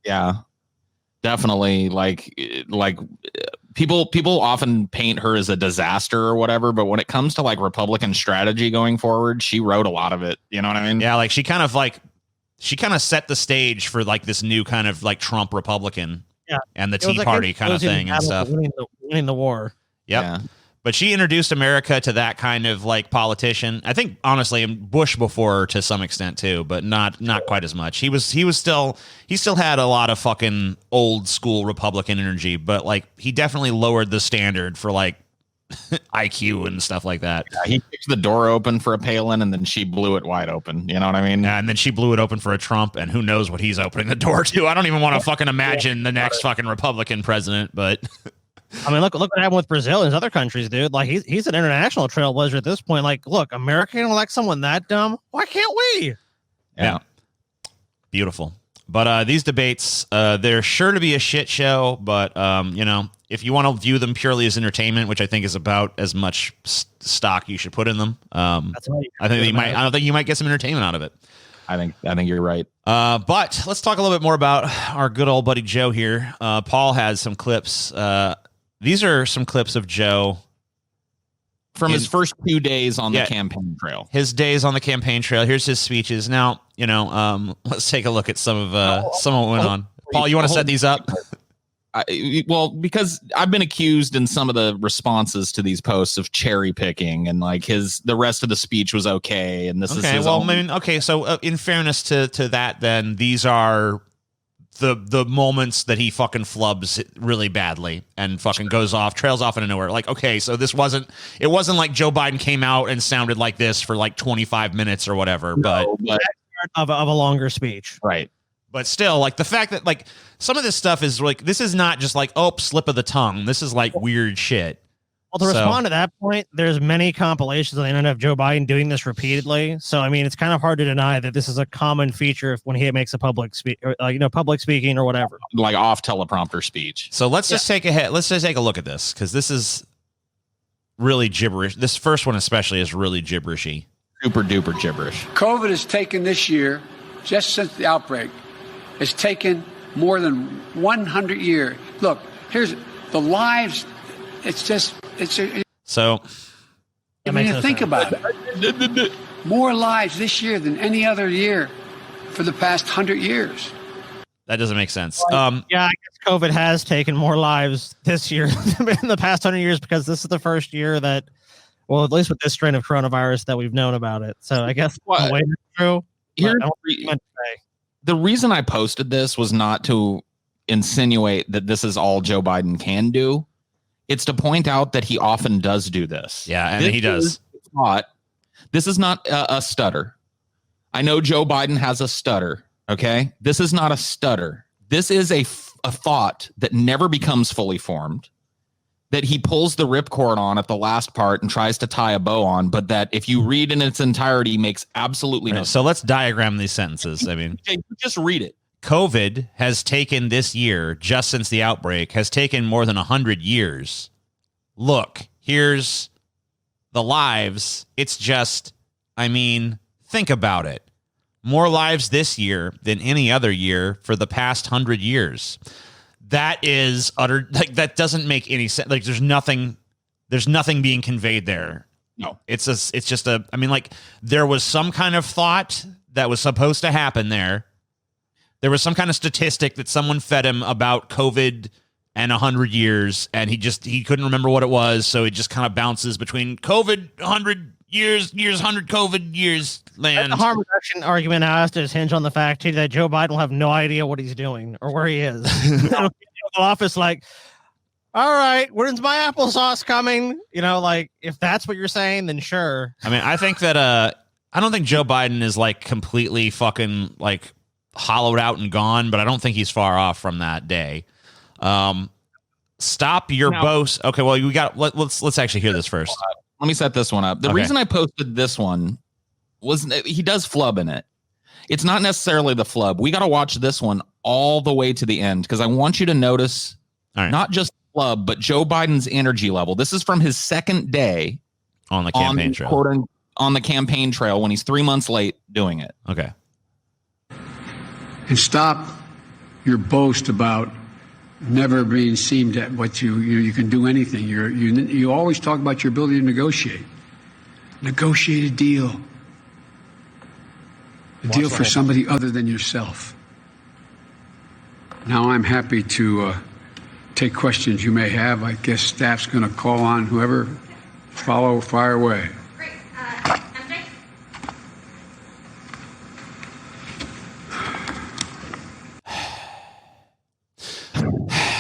Speaker 3: Yeah, definitely. Like people often paint her as a disaster or whatever, but when it comes to like Republican strategy going forward, she wrote a lot of it. You know what I mean?
Speaker 1: Yeah, like she kind of set the stage for like this new kind of like Trump Republican, and the Tea Party kind of thing and stuff.
Speaker 2: Winning the war.
Speaker 1: Yep. Yeah. But she introduced America to that kind of like politician. I think honestly, Bush before her to some extent too, but not quite as much. He still had a lot of fucking old school Republican energy, but like he definitely lowered the standard for like IQ and stuff like that.
Speaker 3: Yeah, he kicked the door open for a Palin, and then she blew it wide open. You know what I mean?
Speaker 1: Yeah, and then she blew it open for a Trump, and who knows what he's opening the door to. I don't even want to fucking imagine the next fucking Republican president, but
Speaker 2: I mean, look what happened with Brazil and other countries, dude. Like he's an international trailblazer at this point. Like, look, America can elect someone that dumb. Why can't we?
Speaker 1: Yeah. Beautiful. But these debates, they're sure to be a shit show, but you know, if you want to view them purely as entertainment, which I think is about as much stock you should put in them, I think you might get some entertainment out of it.
Speaker 3: I think you're right.
Speaker 1: But let's talk a little bit more about our good old buddy Joe here. Paul has some clips. These are some clips of Joe
Speaker 3: from his first 2 days on the campaign trail.
Speaker 1: His days on the campaign trail. Here's his speeches. Now, you know, let's take a look at some of what went on. Paul, you want to set these up?
Speaker 3: Well, because I've been accused in some of the responses to these posts of cherry picking, and like the rest of the speech was okay, and this is his
Speaker 1: well,
Speaker 3: own.
Speaker 1: I mean, okay. So in fairness to that, then these are the moments that he fucking flubs really badly and fucking trails off into nowhere. Like, okay, so it wasn't like Joe Biden came out and sounded like this for like 25 minutes or whatever, but
Speaker 2: of a longer speech,
Speaker 3: right?
Speaker 1: But still, like the fact that like some of this stuff is like, this is not just like, oh, slip of the tongue. This is like weird shit.
Speaker 2: Well, to respond to that point, there's many compilations on the internet of Joe Biden doing this repeatedly. So, I mean, it's kind of hard to deny that this is a common feature when he makes a public public speaking or whatever,
Speaker 3: like off teleprompter speech.
Speaker 1: So let's just take a look at this, because this is really gibberish. This first one especially is really gibberishy.
Speaker 3: Super duper gibberish.
Speaker 6: COVID has taken this year, just since the outbreak, it's taken more than 100 years. Look, here's the lives.
Speaker 1: So.
Speaker 6: I mean, think about it. More lives this year than any other year for the past 100 years.
Speaker 1: That doesn't make sense.
Speaker 2: Yeah, I guess COVID has taken more lives this year than in the past 100 years, because this is the first year that, well, at least with this strain of coronavirus, that we've known about it. So I guess the way it's true.
Speaker 3: The reason I posted this was not to insinuate that this is all Joe Biden can do. It's to point out that he often does do this.
Speaker 1: Yeah, and he does.
Speaker 3: This is not a stutter. I know Joe Biden has a stutter, okay? This is not a stutter. This is a thought that never becomes fully formed, that he pulls the ripcord on at the last part and tries to tie a bow on, but that if you read in its entirety makes absolutely no sense.
Speaker 1: So let's diagram these sentences. I mean,
Speaker 3: just read it.
Speaker 1: COVID has taken this year, just since the outbreak, has taken more than 100 years. Look, here's the lives. It's just, I mean, think about it. More lives this year than any other year for the past 100 years. That is utter, like, that doesn't make any sense. Like, there's nothing being conveyed there.
Speaker 3: No,
Speaker 1: it's just I mean, like, there was some kind of thought that was supposed to happen there. There was some kind of statistic that someone fed him about COVID and 100 years, and he couldn't remember what it was, so it just kind of bounces between COVID, 100 years, 100 COVID years. Land.
Speaker 2: The harm reduction argument has to hinge on the fact too, that Joe Biden will have no idea what he's doing or where he is. The office, like, all right, when's my applesauce coming? You know, like, if that's what you're saying, then sure.
Speaker 1: I mean, I think that I don't think Joe Biden is like completely fucking like hollowed out and gone, but I don't think he's far off from that day. Stop your boast. Okay, well, let's actually hear this first.
Speaker 3: Let me set this one up. The reason I posted this one was he does flub in it. It's not necessarily the flub. We got to watch this one all the way to the end because I want you to notice not just the flub, but Joe Biden's energy level. This is from his second day
Speaker 1: on the campaign trail.
Speaker 3: On the campaign trail when he's 3 months late doing it.
Speaker 1: Okay.
Speaker 6: And stop your boast about never being seemed at what you can do anything. You always talk about your ability to negotiate. Negotiate a deal. A deal for somebody other than yourself. Now I'm happy to take questions you may have. I guess staff's going to call on whoever. Fire away.
Speaker 7: Great. MJ?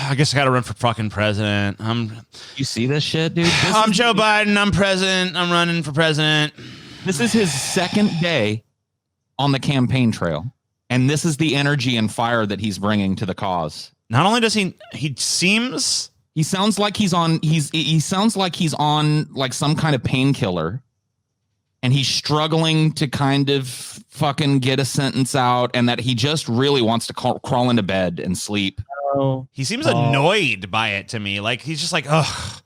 Speaker 1: I guess I got to run for fucking president.
Speaker 3: You see this shit, dude?
Speaker 1: I'm Joe Biden. I'm president. I'm running for president.
Speaker 3: This is his second day on the campaign trail, and this is the energy and fire that he's bringing to the cause.
Speaker 1: Not only does he
Speaker 3: sounds like he's on like some kind of painkiller, and he's struggling to kind of fucking get a sentence out, and that he just really wants to crawl into bed and sleep.
Speaker 1: He seems annoyed by it to me. Like he's just like, ugh.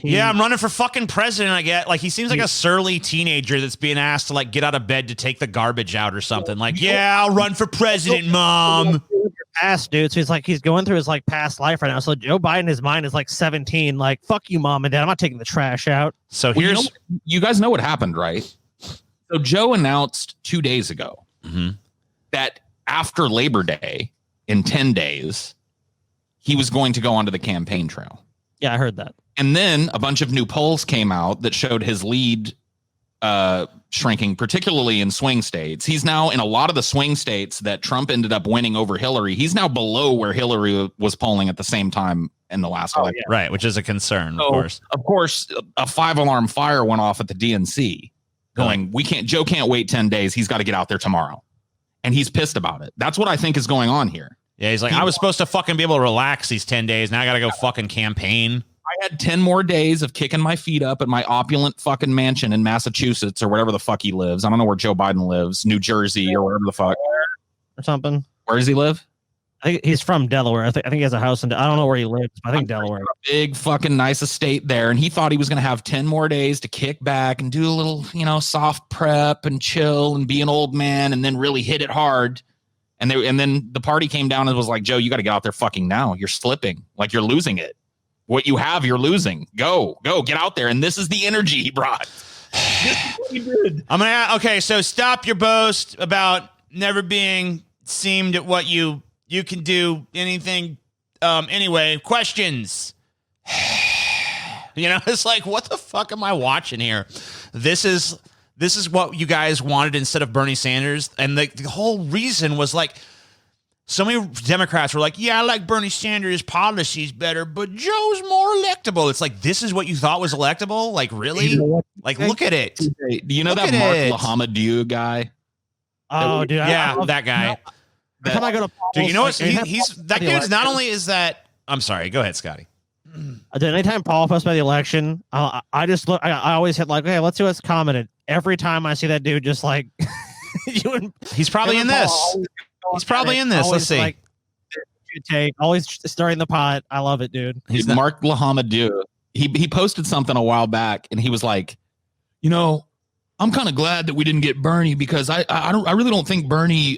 Speaker 1: Yeah, I'm running for fucking president. I get like he seems like a surly teenager that's being asked to like get out of bed to take the garbage out or something. Like, yeah, I'll run for president, mom.
Speaker 2: Past dude, so he's going through his like past life right now. So Joe Biden, his mind is like 17. Like, fuck you, mom and dad. I'm not taking the trash out.
Speaker 1: So
Speaker 3: here's you guys know what happened, right? So Joe announced 2 days ago that after Labor Day, in 10 days, he was going to go onto the campaign trail.
Speaker 2: Yeah, I heard that.
Speaker 3: And then a bunch of new polls came out that showed his lead shrinking, particularly in swing states. He's now in a lot of the swing states that Trump ended up winning over Hillary. He's now below where Hillary was polling at the same time in the last election.
Speaker 1: Yeah. Right, which is a concern,
Speaker 3: so, of course, a 5-alarm fire went off at the DNC going, Joe can't wait 10 days. He's got to get out there tomorrow. And he's pissed about it. That's what I think is going on here.
Speaker 1: Yeah, he's like, I was supposed to fucking be able to relax these 10 days. Now I got to go fucking campaign.
Speaker 3: I had 10 more days of kicking my feet up at my opulent fucking mansion in Massachusetts or wherever the fuck he lives. I don't know where Joe Biden lives, New Jersey or wherever the fuck.
Speaker 2: Or something.
Speaker 3: Where does he live?
Speaker 2: I think he's from Delaware. I think he has a house in, I don't know where he lives, but I think Delaware.
Speaker 3: Big fucking nice estate there. And he thought he was going to have 10 more days to kick back and do a little, soft prep and chill and be an old man and then really hit it hard. And then the party came down and was like, Joe, you got to get out there fucking now. You're slipping. Like you're losing it. What you have, you're losing. Go, get out there. And this is the energy he brought. This is what he did.
Speaker 1: Okay, so stop your boast about never being seemed at what you can do anything. Anyway, questions. It's like, what the fuck am I watching here? This is what you guys wanted instead of Bernie Sanders. And the whole reason was like, so many Democrats were like, yeah, I like Bernie Sanders' policies better, but Joe's more electable. It's like, this is what you thought was electable? Like, really? Like, look at it.
Speaker 3: Do you know that Mark Lahamadou guy?
Speaker 2: Oh, dude.
Speaker 1: Yeah, that guy.
Speaker 2: Every time I go to polls,
Speaker 1: dude, you know what?
Speaker 2: like,
Speaker 1: He's that dude's not only is that. I'm sorry. Go ahead, Scotty.
Speaker 2: Anytime Paul posts about the election, I just look. I always hit like, okay, let's see what's commented. Every time I see that dude, just like,
Speaker 1: he's probably in this. He's probably in this. Let's see.
Speaker 2: Like, always stirring the pot. I love it, dude.
Speaker 3: He's Mark Lahamadou. He posted something a while back, and he was like, I'm kind of glad that we didn't get Bernie because I really don't think Bernie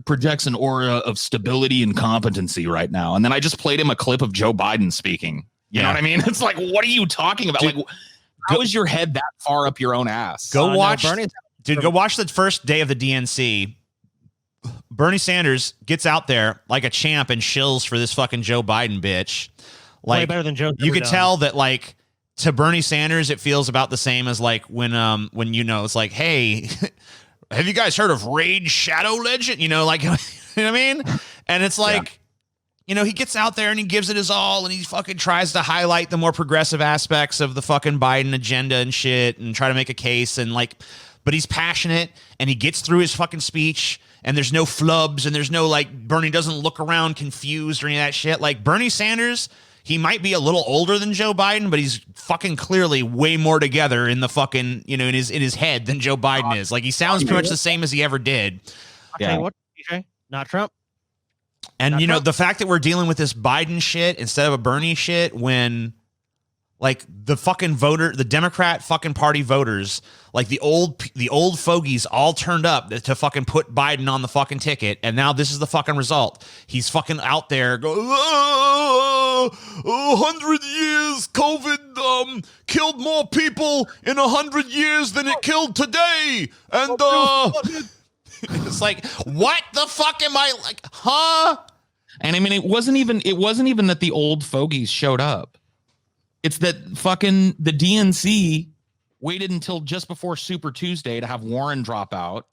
Speaker 3: projects an aura of stability and competency right now. And then I just played him a clip of Joe Biden speaking. You know what I mean? It's like, what are you talking about? Dude, like, how is your head that far up your own ass?
Speaker 1: Go watch the first day of the DNC. Bernie Sanders gets out there like a champ and shills for this fucking Joe Biden bitch. Like,
Speaker 2: way better than Joe.
Speaker 1: You could tell that, like, to Bernie Sanders, it feels about the same as like when it's like, hey, have you guys heard of Raid Shadow Legend? Like, you know what I mean? And it's like, he gets out there and he gives it his all and he fucking tries to highlight the more progressive aspects of the fucking Biden agenda and shit and try to make a case and like, but he's passionate and he gets through his fucking speech and there's no flubs and there's no like, Bernie doesn't look around confused or any of that shit. Like Bernie Sanders, he might be a little older than Joe Biden, but he's fucking clearly way more together in the fucking, in his head than Joe Biden is. Like he sounds pretty much the same as he ever did.
Speaker 2: Tell you what, TJ, not Trump.
Speaker 1: And
Speaker 2: Not
Speaker 1: you know,
Speaker 2: Trump.
Speaker 1: the fact that we're dealing with this Biden shit instead of a Bernie shit when like the fucking the Democrat fucking party voters, like the old fogies all turned up to fucking put Biden on the fucking ticket. And now this is the fucking result. He's fucking out there going, 100 years COVID killed more people in 100 years than it killed today. And it's like, what the fuck am I like, huh?
Speaker 3: And I mean, it wasn't even that the old fogies showed up. It's that fucking the DNC waited until just before Super Tuesday to have Warren drop out.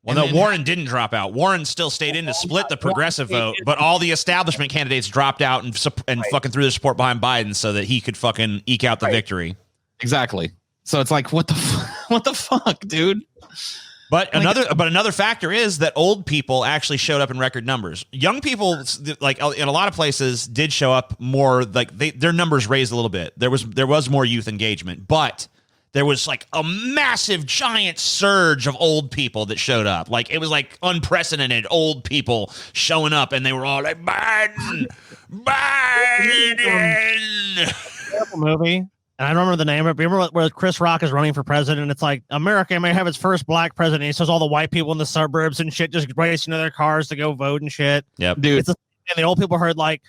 Speaker 1: Well, no, Warren didn't drop out. Warren still stayed in to split the progressive vote, but all the establishment candidates dropped out and fucking threw their support behind Biden so that he could fucking eke out the victory.
Speaker 3: Exactly. So it's like, what the fuck, dude?
Speaker 1: But another factor is that old people actually showed up in record numbers. Young people, like in a lot of places, did show up more. Like their numbers raised a little bit. There was more youth engagement, but there was like a massive, giant surge of old people that showed up. Like it was like unprecedented old people showing up, and they were all like, Biden.
Speaker 2: Movie. And I don't remember the name of it. Remember where Chris Rock is running for president? It's like America may have its first black president. He says all the white people in the suburbs and shit just racing to their cars to go vote and shit.
Speaker 1: Yep,
Speaker 2: dude. And the old people heard like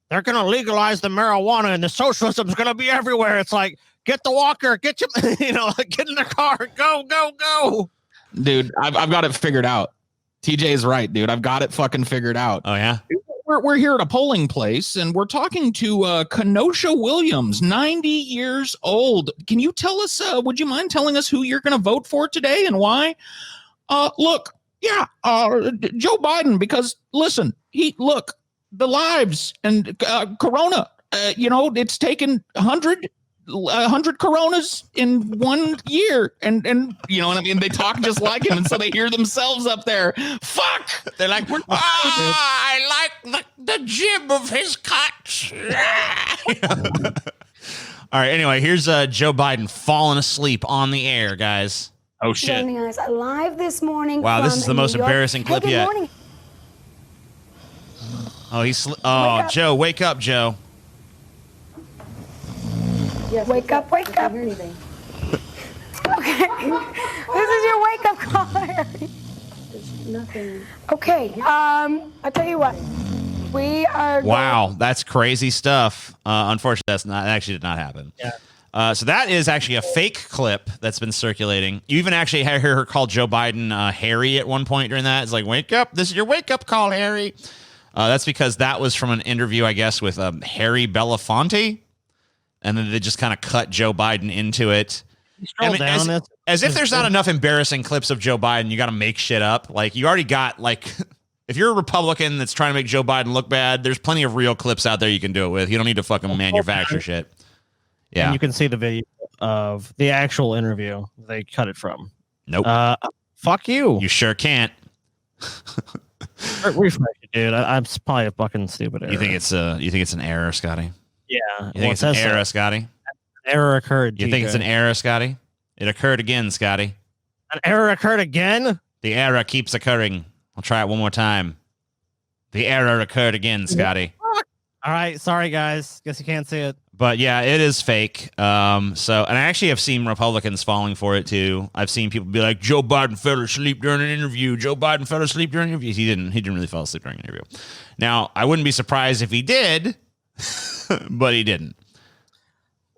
Speaker 2: they're gonna legalize the marijuana and the socialism's gonna be everywhere. It's like get the walker, get get in the car, go.
Speaker 3: Dude, I've got it figured out. TJ is right, dude. I've got it fucking figured out.
Speaker 1: Oh yeah.
Speaker 3: We're here at a polling place, and we're talking to Kenosha Williams, 90 years old. Can you tell us, would you mind telling us who you're going to vote for today and why? Joe Biden, because, listen, the lives and Corona, it's taken 100 Coronas in 1 year, and you know what I mean, they talk just like him, and so they hear themselves up there. Fuck, they're like,
Speaker 1: I like the jib of his cuts. All right, anyway, here's Joe Biden falling asleep on the air, guys.
Speaker 3: Oh shit.
Speaker 8: Joining us live this morning.
Speaker 1: Wow, this is the most embarrassing clip yet.
Speaker 8: Morning.
Speaker 1: Oh, Joe, wake up, Joe.
Speaker 8: Yes, wake up. I can't hear anything. Okay. This is your wake-up call, Harry. There's nothing. Okay. I'll tell you what. We are.
Speaker 1: Wow, that's crazy stuff. Unfortunately, that actually did not happen.
Speaker 2: Yeah.
Speaker 1: So that is actually a fake clip that's been circulating. You even actually hear her call Joe Biden Harry at one point during that. It's like, wake up. This is your wake-up call, Harry. That's because that was from an interview, I guess, with Harry Belafonte. And then they just kind of cut Joe Biden into it. As if there's not enough embarrassing clips of Joe Biden, you got to make shit up. Like, you already got, like, if you're a Republican that's trying to make Joe Biden look bad, there's plenty of real clips out there you can do it with. You don't need to fucking manufacture shit. Yeah.
Speaker 2: And you can see the video of the actual interview they cut it from.
Speaker 1: Nope.
Speaker 2: Fuck you.
Speaker 1: You sure can't.
Speaker 2: Refresh it, dude. I'm probably a fucking stupid error.
Speaker 1: You think it's an error, Scotty?
Speaker 2: Yeah.
Speaker 1: You think it's an error, Scotty?
Speaker 2: An error occurred.
Speaker 1: You think it's an error, Scotty? It occurred again, Scotty.
Speaker 2: An error occurred again?
Speaker 1: The error keeps occurring. I'll try it one more time. The error occurred again, Scotty.
Speaker 2: All right. Sorry, guys. Guess you can't see it.
Speaker 1: But yeah, it is fake. And I actually have seen Republicans falling for it too. I've seen people be like, Joe Biden fell asleep during an interview. Joe Biden fell asleep during an interview. He didn't really fall asleep during an interview. Now, I wouldn't be surprised if he did, but he didn't.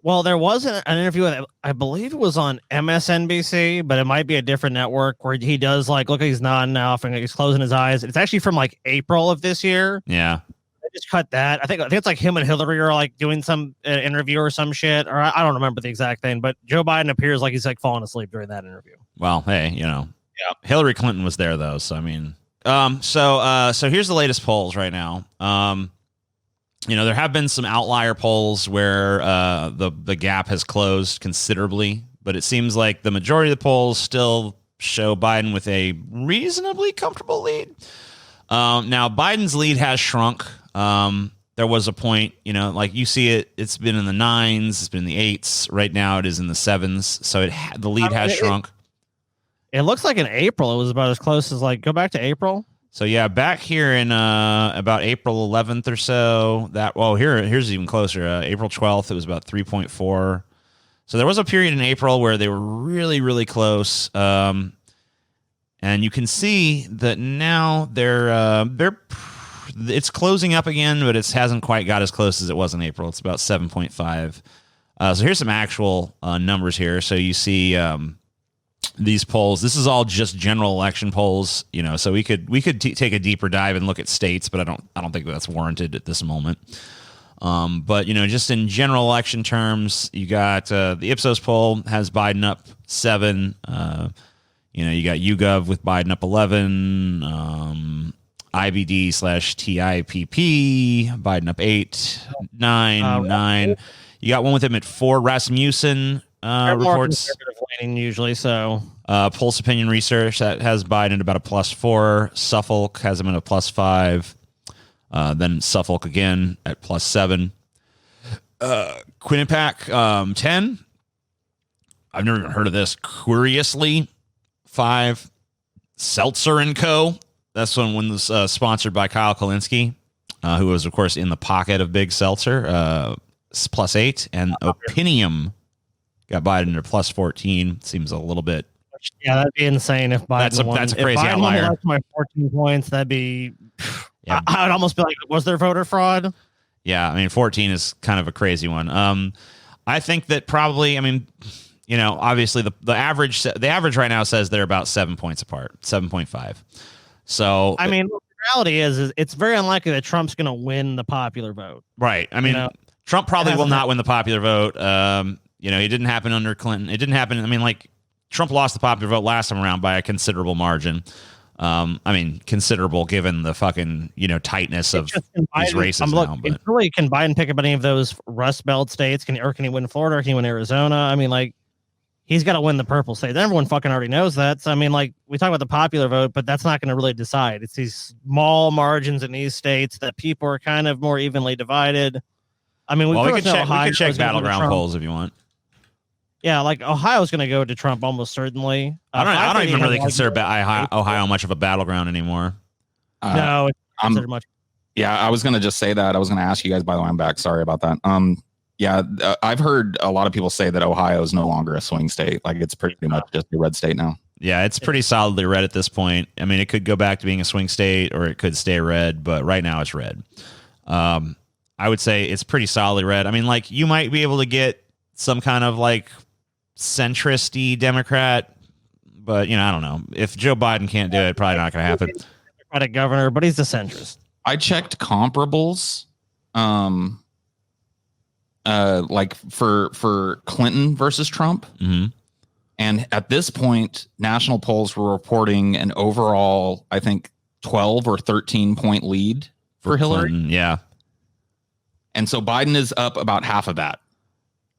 Speaker 2: Well, there was an interview with, I believe it was on MSNBC, but it might be a different network where he does like, look, he's nodding off and he's closing his eyes. It's actually from like April of this year.
Speaker 1: Yeah.
Speaker 2: I just cut that. I think it's like him and Hillary are like doing some interview or some shit, or I don't remember the exact thing, but Joe Biden appears like he's like falling asleep during that interview.
Speaker 1: Well, hey, yeah. Hillary Clinton was there though. So, I mean, so here's the latest polls right now. There have been some outlier polls where the gap has closed considerably, but it seems like the majority of the polls still show Biden with a reasonably comfortable lead. Now, Biden's lead has shrunk. There was a point, like you see it's been in the 9s, it's been in the 8s. Right now, it is in the 7s. So the lead has shrunk.
Speaker 2: It looks like in April it was about as close as like go back to April.
Speaker 1: So yeah, back here in about April 11th or so. Here's even closer. April 12th, it was about 3.4. So there was a period in April where they were really, really close. And you can see that now it's closing up again, but it hasn't quite got as close as it was in April. It's about 7.5. So here's some actual numbers here. So you see these polls. This is all just general election polls, so we could take a deeper dive and look at states, but I don't think that's warranted at this moment. But just in general election terms, you got the Ipsos poll has Biden up 7. You got YouGov with Biden up 11. IBD/TIPP Biden up 8, 9. You got one with him at 4. Rasmussen reports
Speaker 2: leaning usually. So
Speaker 1: Pulse Opinion Research that has Biden at about a +4. Suffolk has him at a +5. Then Suffolk again at +7. Quinnipiac 10. I've never even heard of this. Curiously 5. Seltzer and Co. That's one was sponsored by Kyle Kalinske, who was of course in the pocket of Big Seltzer. +8, and Opinium got Biden at +14. Seems a little bit.
Speaker 2: Yeah, that'd be insane if Biden won.
Speaker 1: That's a crazy
Speaker 2: if Biden
Speaker 1: outlier.
Speaker 2: Won my 14 points, that'd be.
Speaker 1: Yeah.
Speaker 2: I would almost be like, was there voter fraud?
Speaker 1: Yeah, I mean, 14 is kind of a crazy one. I think that probably. I mean, obviously the average right now says they're about 7 points apart, 7.5. So
Speaker 2: I mean, the reality is it's very unlikely that Trump's going to win the popular vote.
Speaker 1: Right. I mean, Trump probably will not win the popular vote. It didn't happen under Clinton. It didn't happen. I mean, like Trump lost the popular vote last time around by a considerable margin. Considerable given the fucking, tightness of these races now. But
Speaker 2: really, can Biden pick up any of those Rust Belt states? Can he win Florida? Or can he win Arizona? I mean, like, he's got to win the purple state. Everyone fucking already knows that. So, I mean, like, we talk about the popular vote, but that's not going to really decide. It's these small margins in these states that people are kind of more evenly divided. I mean, we could check
Speaker 1: battleground polls if you want.
Speaker 2: Yeah, like Ohio's going to go to Trump almost certainly.
Speaker 1: I don't even really consider Ohio much of a battleground anymore.
Speaker 2: No, it's considered much.
Speaker 3: Yeah, I was going to just say that. I was going to ask you guys, by the way, I'm back. Sorry about that. I've heard a lot of people say that Ohio is no longer a swing state. Like it's pretty much just a red state now.
Speaker 1: Yeah, it's pretty solidly red at this point. I mean, it could go back to being a swing state or it could stay red, but right now it's red. I would say it's pretty solidly red. I mean, like you might be able to get some kind of like centrist-y Democrat, but I don't know. If Joe Biden can't do it, probably not going to happen.
Speaker 2: Democratic governor, but he's a centrist.
Speaker 3: I checked comparables. Like for Clinton versus Trump.
Speaker 1: Mm-hmm.
Speaker 3: And at this point, national polls were reporting an overall, I think, 12 or 13 point lead for Hillary.
Speaker 1: Clinton, yeah.
Speaker 3: And so Biden is up about half of that.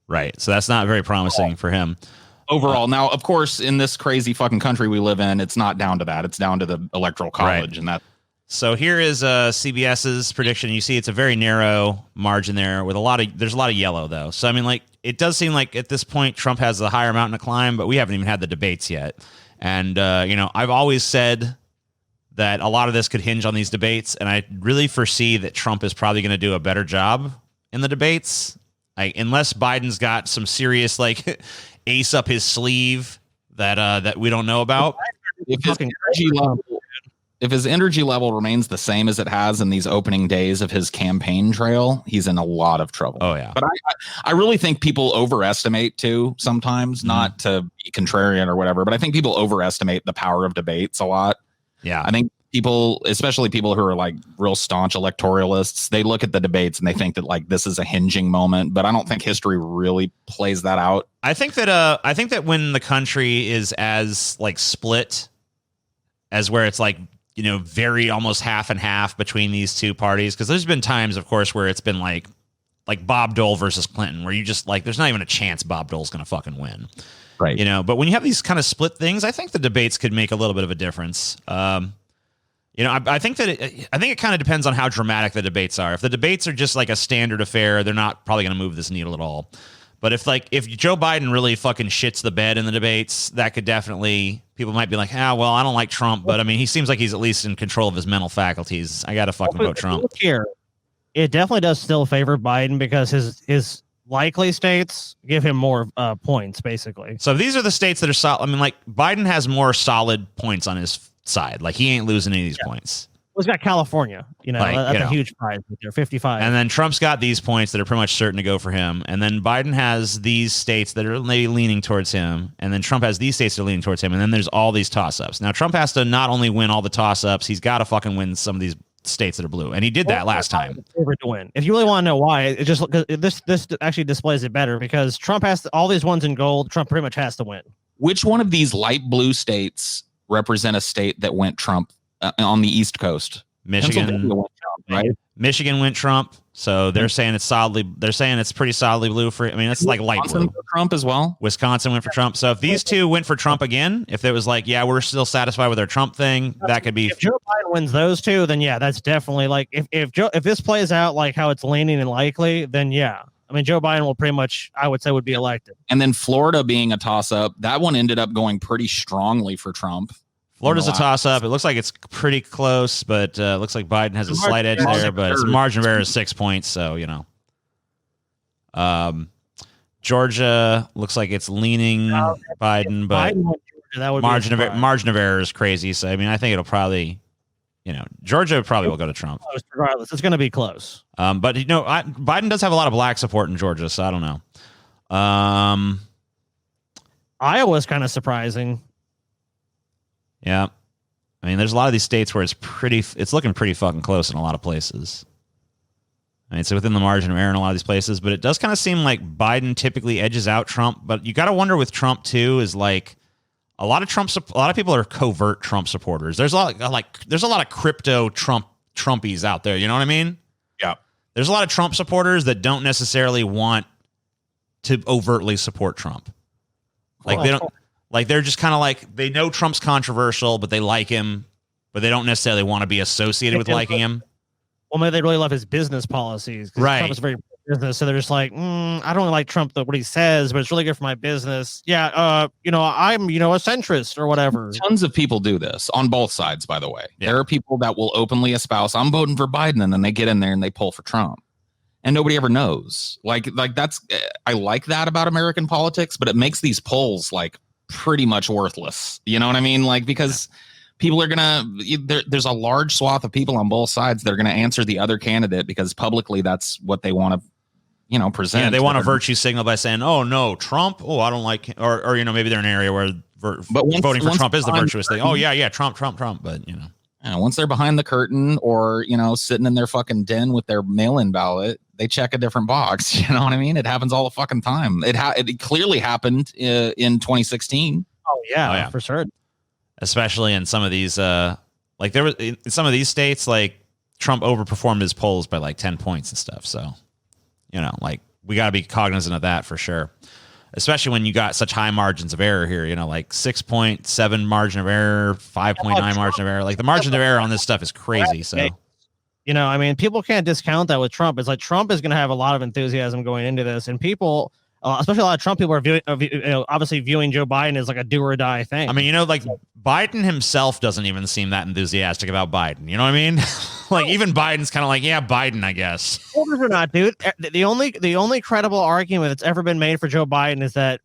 Speaker 1: Right. So that's not very promising for him.
Speaker 3: Overall. Now, of course, in this crazy fucking country we live in, it's not down to that. It's down to the electoral college. Right. And that.
Speaker 1: So here is CBS's prediction. You see it's a very narrow margin there with there's a lot of yellow though. So I mean, like it does seem like at this point Trump has a higher mountain to climb, but we haven't even had the debates yet. And I've always said that a lot of this could hinge on these debates, and I really foresee that Trump is probably going to do a better job in the debates. Like unless Biden's got some serious like ace up his sleeve that we don't know about.
Speaker 3: If his energy level remains the same as it has in these opening days of his campaign trail, he's in a lot of trouble.
Speaker 1: Oh yeah.
Speaker 3: But I really think people overestimate too sometimes, not to be contrarian or whatever, but I think people overestimate the power of debates a lot.
Speaker 1: Yeah.
Speaker 3: I think people, especially people who are like real staunch electoralists, they look at the debates and they think that like this is a hinging moment, but I don't think history really plays that out.
Speaker 1: I think that when the country is as like split as where it's like, very almost half and half between these two parties. Because there's been times, of course, where it's been like Bob Dole versus Clinton, where you just like, there's not even a chance Bob Dole's going to fucking win.
Speaker 3: Right.
Speaker 1: But when you have these kind of split things, I think the debates could make a little bit of a difference. I think it kind of depends on how dramatic the debates are. If the debates are just like a standard affair, they're not probably going to move this needle at all. But if Joe Biden really fucking shits the bed in the debates, that could definitely, people might be like, well, I don't like Trump, but I mean, he seems like he's at least in control of his mental faculties. I got to fucking vote Trump.
Speaker 2: Here, it definitely does still favor Biden because his likely states give him more points, basically.
Speaker 1: So these are the states that are solid. I mean, like Biden has more solid points on his side. Like he ain't losing any of these points.
Speaker 2: Well, he's got California, that's a huge prize right there, 55.
Speaker 1: And then Trump's got these points that are pretty much certain to go for him. And then Biden has these states that are maybe leaning towards him. And then Trump has these states that are leaning towards him. And then there's all these toss-ups. Now, Trump has to not only win all the toss-ups, he's got to fucking win some of these states that are blue. And he did that last time.
Speaker 2: To win. If you really want to know why, it just this actually displays it better because Trump has all these ones in gold. Trump pretty much has to win.
Speaker 3: Which one of these light blue states represent a state that went Trump on the East Coast?
Speaker 1: Michigan
Speaker 3: went Trump, right?
Speaker 1: Michigan went Trump, so they're saying it's solidly. They're saying it's pretty solidly blue for. I mean, it's like light blue.
Speaker 3: Trump as well.
Speaker 1: Wisconsin went for Trump. So if these two went for Trump again, if it was like, yeah, we're still satisfied with our Trump thing, that could be.
Speaker 2: If Joe Biden wins those two, then yeah, that's definitely like if this plays out like how it's leaning and likely, then yeah. I mean, Joe Biden will pretty much, I would say, would be elected.
Speaker 3: And then Florida being a toss-up, that one ended up going pretty strongly for Trump.
Speaker 1: Florida's a toss-up. It looks like it's pretty close, but looks like Biden has a slight edge there. But its margin of error is 6 points, so Georgia looks like it's leaning Biden, but margin of error is crazy. So I mean, I think it'll probably, Georgia probably will go to Trump.
Speaker 2: Regardless, it's going to be close.
Speaker 1: But Biden does have a lot of black support in Georgia, so I don't know.
Speaker 2: Iowa's kind of surprising.
Speaker 1: Yeah. I mean, there's a lot of these states where it's looking pretty fucking close in a lot of places. I mean, it's within the margin of error in a lot of these places, but it does kind of seem like Biden typically edges out Trump. But you got to wonder with Trump too, is like a lot of people are covert Trump supporters. There's a lot of crypto Trumpies out there. You know what I mean?
Speaker 3: Yeah.
Speaker 1: There's a lot of Trump supporters that don't necessarily want to overtly support Trump. Like they don't. Like they're just kind of like they know Trump's controversial, but they like him, but they don't necessarily want to be associated with liking him.
Speaker 2: Well, maybe they really love his business policies.
Speaker 1: Right.
Speaker 2: Trump is very business, so they're just like, I don't like Trump what he says, but it's really good for my business. Yeah, I'm a centrist or whatever.
Speaker 3: Tons of people do this on both sides, by the way. Yeah. There are people that will openly espouse, I'm voting for Biden, and then they get in there and they pull for Trump. And nobody ever knows. Like that's I like that about American politics, but it makes these polls like pretty much worthless. You know what I mean? Like, because people are there's a large swath of people on both sides that are gonna answer the other candidate because publicly that's what they want to present.
Speaker 1: Yeah, they want a virtue signal by saying, oh no, Trump, oh I don't like him. Or maybe they're in an area where voting for Trump is the virtuous thing. Oh yeah, Trump, but
Speaker 3: once they're behind the curtain or sitting in their fucking den with their mail-in ballot, they check a different box. You know what I mean? It happens all the fucking time. It clearly happened in 2016.
Speaker 2: Oh yeah, for sure.
Speaker 1: Especially in some of these, like there was in some of these states, like Trump overperformed his polls by like 10 points and stuff. So, like we got to be cognizant of that for sure. Especially when you got such high margins of error here, like 6.7 margin of error, 5.9 margin of error. Like the margin of error on this stuff is crazy. So.
Speaker 2: I mean, people can't discount that with Trump. It's like Trump is going to have a lot of enthusiasm going into this, and people, especially a lot of Trump people, are obviously viewing Joe Biden as like a do or die thing.
Speaker 1: I mean, like Biden himself doesn't even seem that enthusiastic about Biden. You know what I mean? Like even Biden's kind of like, yeah, Biden, I guess.
Speaker 2: Or not, dude. The only credible argument that's ever been made for Joe Biden is that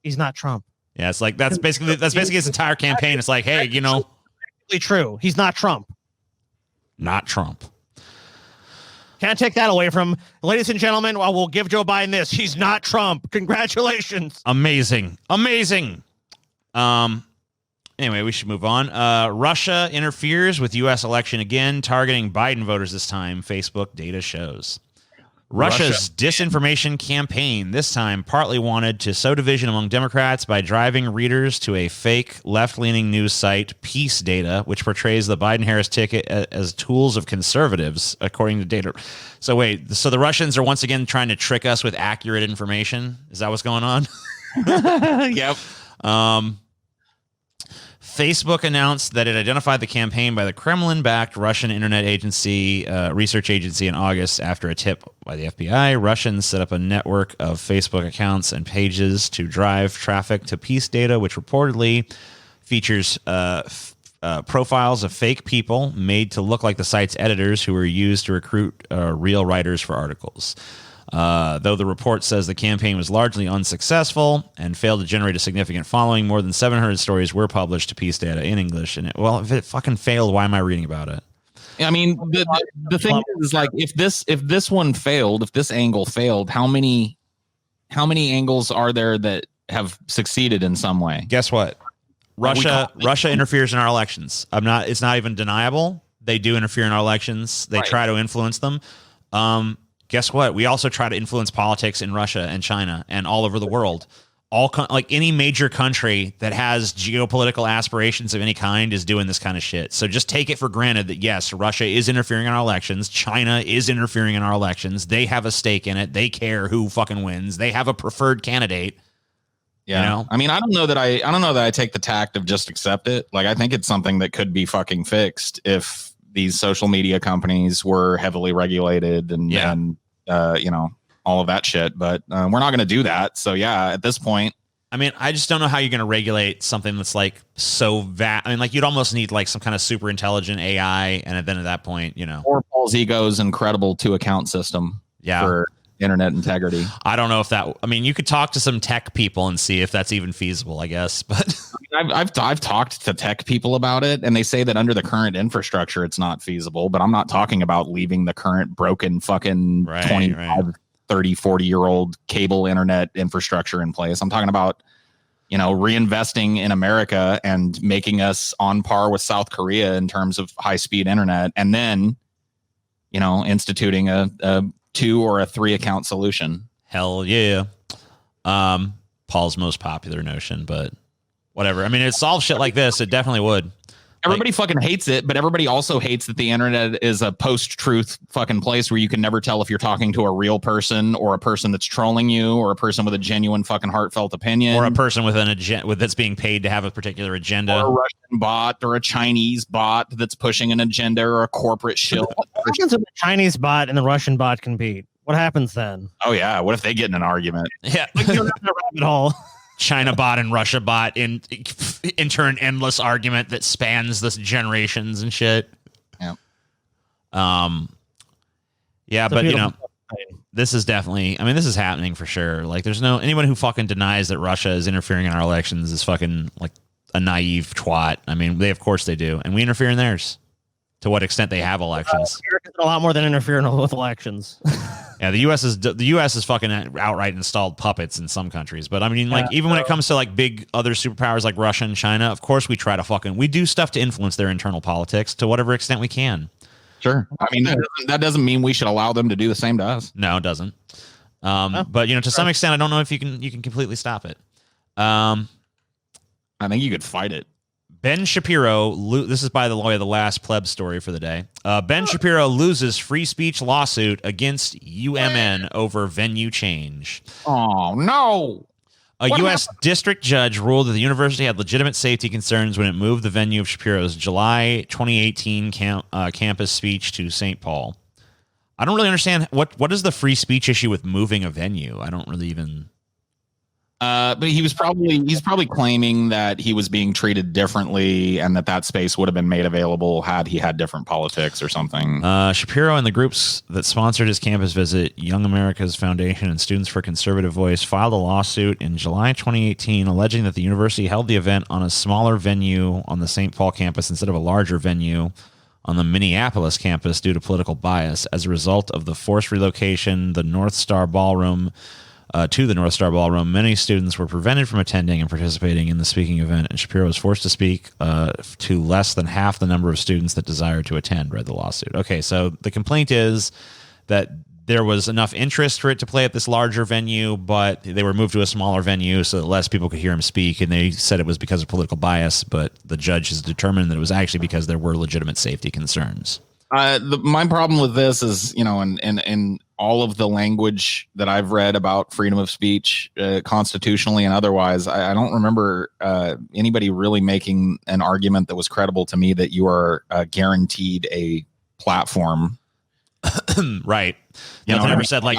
Speaker 2: he's not Trump.
Speaker 1: Yeah, it's like that's basically his entire campaign. It's like, hey,
Speaker 2: true. He's not Trump.
Speaker 1: Not Trump.
Speaker 2: Can't take that away from him. Ladies and gentlemen, we'll give Joe Biden this. He's not Trump. Congratulations.
Speaker 1: Amazing. Anyway, we should move on. Russia interferes with U.S. election again, targeting Biden voters this time, Facebook data shows. Russia's disinformation campaign this time partly wanted to sow division among Democrats by driving readers to a fake left-leaning news site, Peace Data, which portrays the Biden-Harris ticket as tools of conservatives, according to data. So wait, so the Russians are once again trying to trick us with accurate information? Is that what's going on?
Speaker 3: Yep.
Speaker 1: Facebook announced that it identified the campaign by the Kremlin-backed Russian internet agency, research agency in August after a tip by the FBI. Russians set up a network of Facebook accounts and pages to drive traffic to Peace Data, which reportedly features profiles of fake people made to look like the site's editors who were used to recruit real writers for articles. Though the report says the campaign was largely unsuccessful and failed to generate a significant following, more than 700 stories were published to Peace Data in English. And if it fucking failed, why am I reading about it?
Speaker 3: I mean, the thing is, like, if this one failed, if this angle failed, how many angles are there that have succeeded in some way?
Speaker 1: Guess what? Russia interferes in our elections. It's not even deniable. They do interfere in our elections. They try to influence them. Guess what? We also try to influence politics in Russia and China and all over the world. Like any major country that has geopolitical aspirations of any kind is doing this kind of shit. So just take it for granted that, yes, Russia is interfering in our elections. China is interfering in our elections. They have a stake in it. They care who fucking wins. They have a preferred candidate.
Speaker 3: Yeah.
Speaker 1: You know?
Speaker 3: I mean, I don't know that I take the tact of just accept it. Like, I think it's something that could be fucking fixed if these social media companies were heavily regulated and all of that shit. But we're not going to do that. So yeah, at this point,
Speaker 1: I mean, I just don't know how you're going to regulate something that's like so I mean, like, you'd almost need like some kind of super intelligent AI, and then at that point,
Speaker 3: or Paul's Ego's incredible 2-account system for internet integrity.
Speaker 1: I don't know if that. I mean, you could talk to some tech people and see if that's even feasible, I guess. But
Speaker 3: I've talked to tech people about it, and they say that under the current infrastructure, it's not feasible. But I'm not talking about leaving the current broken fucking 25, 30, 40-year-old cable internet infrastructure in place. I'm talking about, reinvesting in America and making us on par with South Korea in terms of high-speed internet, and then, instituting a 2 or a 3-account solution.
Speaker 1: Hell yeah. Paul's most popular notion, but whatever. I mean, it solves shit like this. It definitely would.
Speaker 3: Everybody fucking hates it, but everybody also hates that the internet is a post-truth fucking place where you can never tell if you're talking to a real person or a person that's trolling you or a person with a genuine fucking heartfelt opinion
Speaker 1: or a person with an agenda that's being paid to have a particular agenda,
Speaker 3: or a Russian bot or a Chinese bot that's pushing an agenda, or a corporate shill.
Speaker 2: What happens when the Chinese bot and the Russian bot compete? What happens then?
Speaker 3: Oh yeah, what if they get in an argument?
Speaker 1: Yeah,
Speaker 2: like, you don't have to rabbit hole.
Speaker 1: China bot and Russia bot enter an endless argument that spans this generations and shit.
Speaker 3: Yeah.
Speaker 1: Yeah, but this is definitely, I mean, this is happening for sure. Like, there's anyone who fucking denies that Russia is interfering in our elections is fucking like a naive twat. I mean, of course they do. And we interfere in theirs. To what extent they have elections.
Speaker 2: America's a lot more than interfering with elections.
Speaker 1: Yeah, the U.S. is fucking outright installed puppets in some countries. But I mean, like, even when it comes to like big other superpowers like Russia and China, of course we try to we do stuff to influence their internal politics to whatever extent we can.
Speaker 3: Sure. I mean, that doesn't mean we should allow them to do the same to us.
Speaker 1: No, it doesn't. But to some extent, I don't know if you can completely stop it.
Speaker 3: I think you could fight it.
Speaker 1: Ben Shapiro, this is, by the way, the last pleb story for the day. Ben Shapiro loses free speech lawsuit against UMN over venue change.
Speaker 3: Oh, no.
Speaker 1: A U.S. district judge ruled that the university had legitimate safety concerns when it moved the venue of Shapiro's July 2018 campus speech to St. Paul. I don't really understand what is the free speech issue with moving a venue. I don't really even...
Speaker 3: But he's probably claiming that he was being treated differently and that space would have been made available had he had different politics or something.
Speaker 1: Shapiro and the groups that sponsored his campus visit, Young America's Foundation and Students for Conservative Voice, filed a lawsuit in July 2018 alleging that the university held the event on a smaller venue on the St. Paul campus instead of a larger venue on the Minneapolis campus due to political bias. As a result of the forced relocation, to the North Star Ballroom, many students were prevented from attending and participating in the speaking event, and Shapiro was forced to speak to less than half the number of students that desired to attend, read the lawsuit. Okay, so the complaint is that there was enough interest for it to play at this larger venue, but they were moved to a smaller venue so that less people could hear him speak, and they said it was because of political bias, but the judge has determined that it was actually because there were legitimate safety concerns.
Speaker 3: My problem with this is, in all of the language that I've read about freedom of speech, constitutionally and otherwise, I don't remember anybody really making an argument that was credible to me that you are guaranteed a platform.
Speaker 1: Right. Nothing ever said like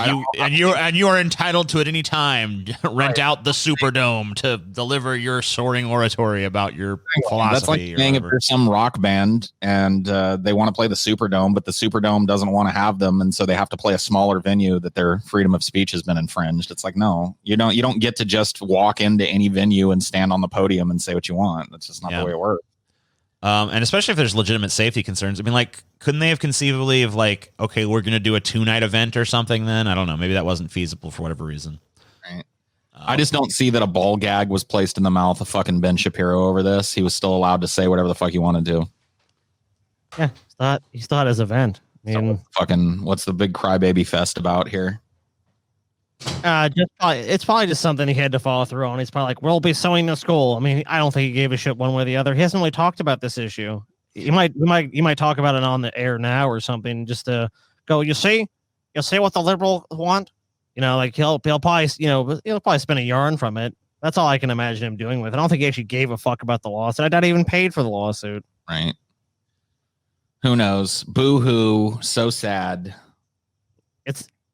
Speaker 1: you are entitled to at any time rent out the Superdome to deliver your soaring oratory about your philosophy.
Speaker 3: That's like saying if you're some rock band and they want to play the Superdome, but the Superdome doesn't want to have them, and so they have to play a smaller venue that their freedom of speech has been infringed. It's like, no, you don't get to just walk into any venue and stand on the podium and say what you want. That's just not the way it works.
Speaker 1: And especially if there's legitimate safety concerns. I mean, like, couldn't they have conceivably of like, okay, we're going to do a 2-night event or something then? I don't know. Maybe that wasn't feasible for whatever reason.
Speaker 3: Right. I just don't see that a ball gag was placed in the mouth of fucking Ben Shapiro over this. He was still allowed to say whatever the fuck he wanted to.
Speaker 2: Yeah, he still had his event. I mean,
Speaker 3: fucking, what's the big crybaby fest about here?
Speaker 2: It's probably just something he had to follow through on. He's probably like, we'll be sewing the school. I mean, I don't think he gave a shit one way or the other. He hasn't really talked about this issue. You might talk about it on the air now or something, just to go, you see what the liberal want. You know, like he'll probably spin a yarn from it. That's all I can imagine him doing with it. I don't think he actually gave a fuck about the lawsuit. I doubt he even paid for the lawsuit.
Speaker 3: Right. Who knows? Boo hoo. So sad.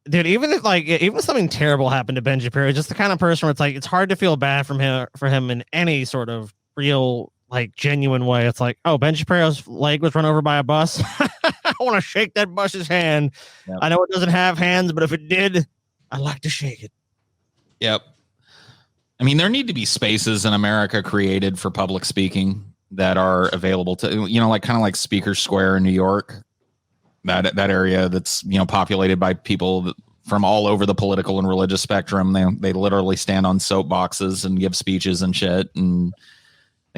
Speaker 2: Dude, even if something terrible happened to Ben Shapiro, just the kind of person where it's like it's hard to feel bad for him in any sort of real, like, genuine way. It's like, oh, Ben Shapiro's leg was run over by a bus. I want to shake that bus's hand. Yep. I know it doesn't have hands, but if it did, I'd like to shake it.
Speaker 3: Yep. I mean, there need to be spaces in America created for public speaking that are available to, like kind of like Speaker Square in New York. That area that's populated by people from all over the political and religious spectrum. They literally stand on soapboxes and give speeches and shit and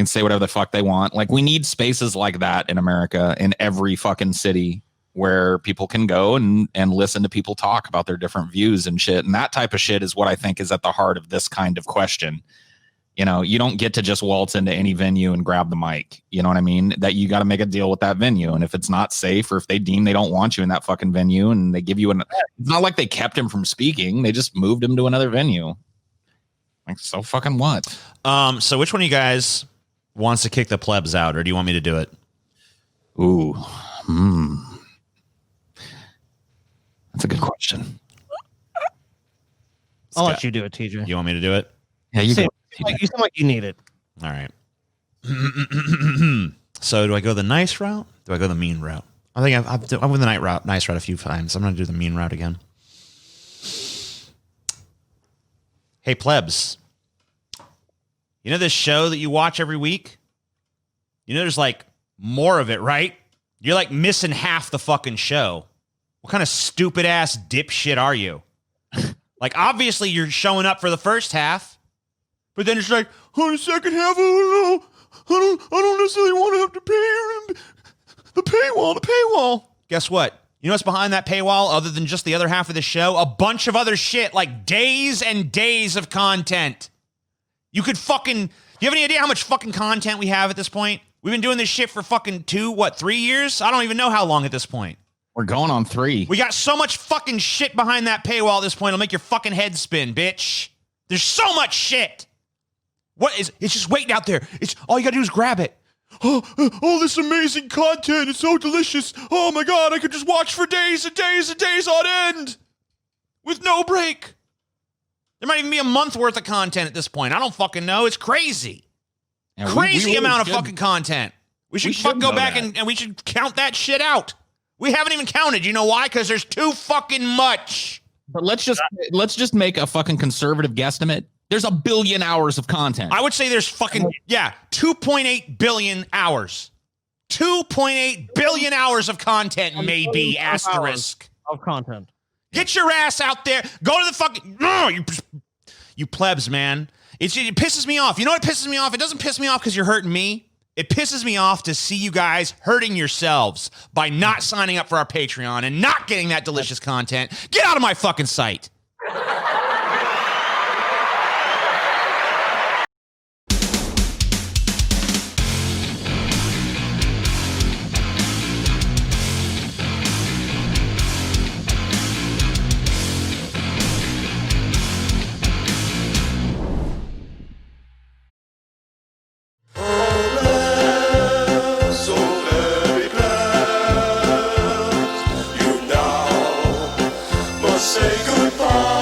Speaker 3: say whatever the fuck they want. Like, we need spaces like that in America, in every fucking city, where people can go and listen to people talk about their different views and shit. And that type of shit is what I think is at the heart of this kind of question. You don't get to just waltz into any venue and grab the mic. You know what I mean? That you got to make a deal with that venue. And if it's not safe, or if they deem they don't want you in that fucking venue and they give you it's not like they kept him from speaking. They just moved him to another venue. Like, so fucking what?
Speaker 1: So which one of you guys wants to kick the plebs out, or do you want me to do it?
Speaker 3: Ooh. That's a good question.
Speaker 2: I'll let you do it, TJ.
Speaker 1: You want me to do it?
Speaker 3: Yeah, you go.
Speaker 2: You seem like you need it.
Speaker 1: All right. So do I go the nice route? Do I go the mean route? I think I've went the nice route a few times. I'm going to do the mean route again. Hey, plebs. You know this show that you watch every week? There's like more of it, right? You're like missing half the fucking show. What kind of stupid ass dipshit are you? Like, obviously you're showing up for the first half. But then it's like, oh, the second half, I don't necessarily want to have to pay the paywall. Guess what? You know what's behind that paywall other than just the other half of the show? A bunch of other shit, like days and days of content. You have any idea how much fucking content we have at this point? We've been doing this shit for fucking 3 years? I don't even know how long at this point.
Speaker 3: We're going on 3.
Speaker 1: We got so much fucking shit behind that paywall at this point. It'll make your fucking head spin, bitch. There's so much shit. It's just waiting out there. It's all you gotta do is grab it. Oh, this amazing content. It's so delicious. Oh my God, I could just watch for days and days and days on end with no break. There might even be a month worth of content at this point. I don't fucking know. It's crazy.
Speaker 3: Yeah,
Speaker 1: crazy amount of fucking content. We should fucking go back and we should count that shit out. We haven't even counted. You know why? Because there's too fucking much.
Speaker 3: But let's just make a fucking conservative guesstimate. There's 1 billion hours of content.
Speaker 1: I would say there's 2.8 billion hours. 2.8 billion hours of content, maybe, asterisk.
Speaker 2: Of content.
Speaker 1: Get your ass out there. Go to the fucking... You plebs, man. It pisses me off. You know what pisses me off? It doesn't piss me off because you're hurting me. It pisses me off to see you guys hurting yourselves by not signing up for our Patreon and not getting that delicious content. Get out of my fucking site.
Speaker 9: goodbye.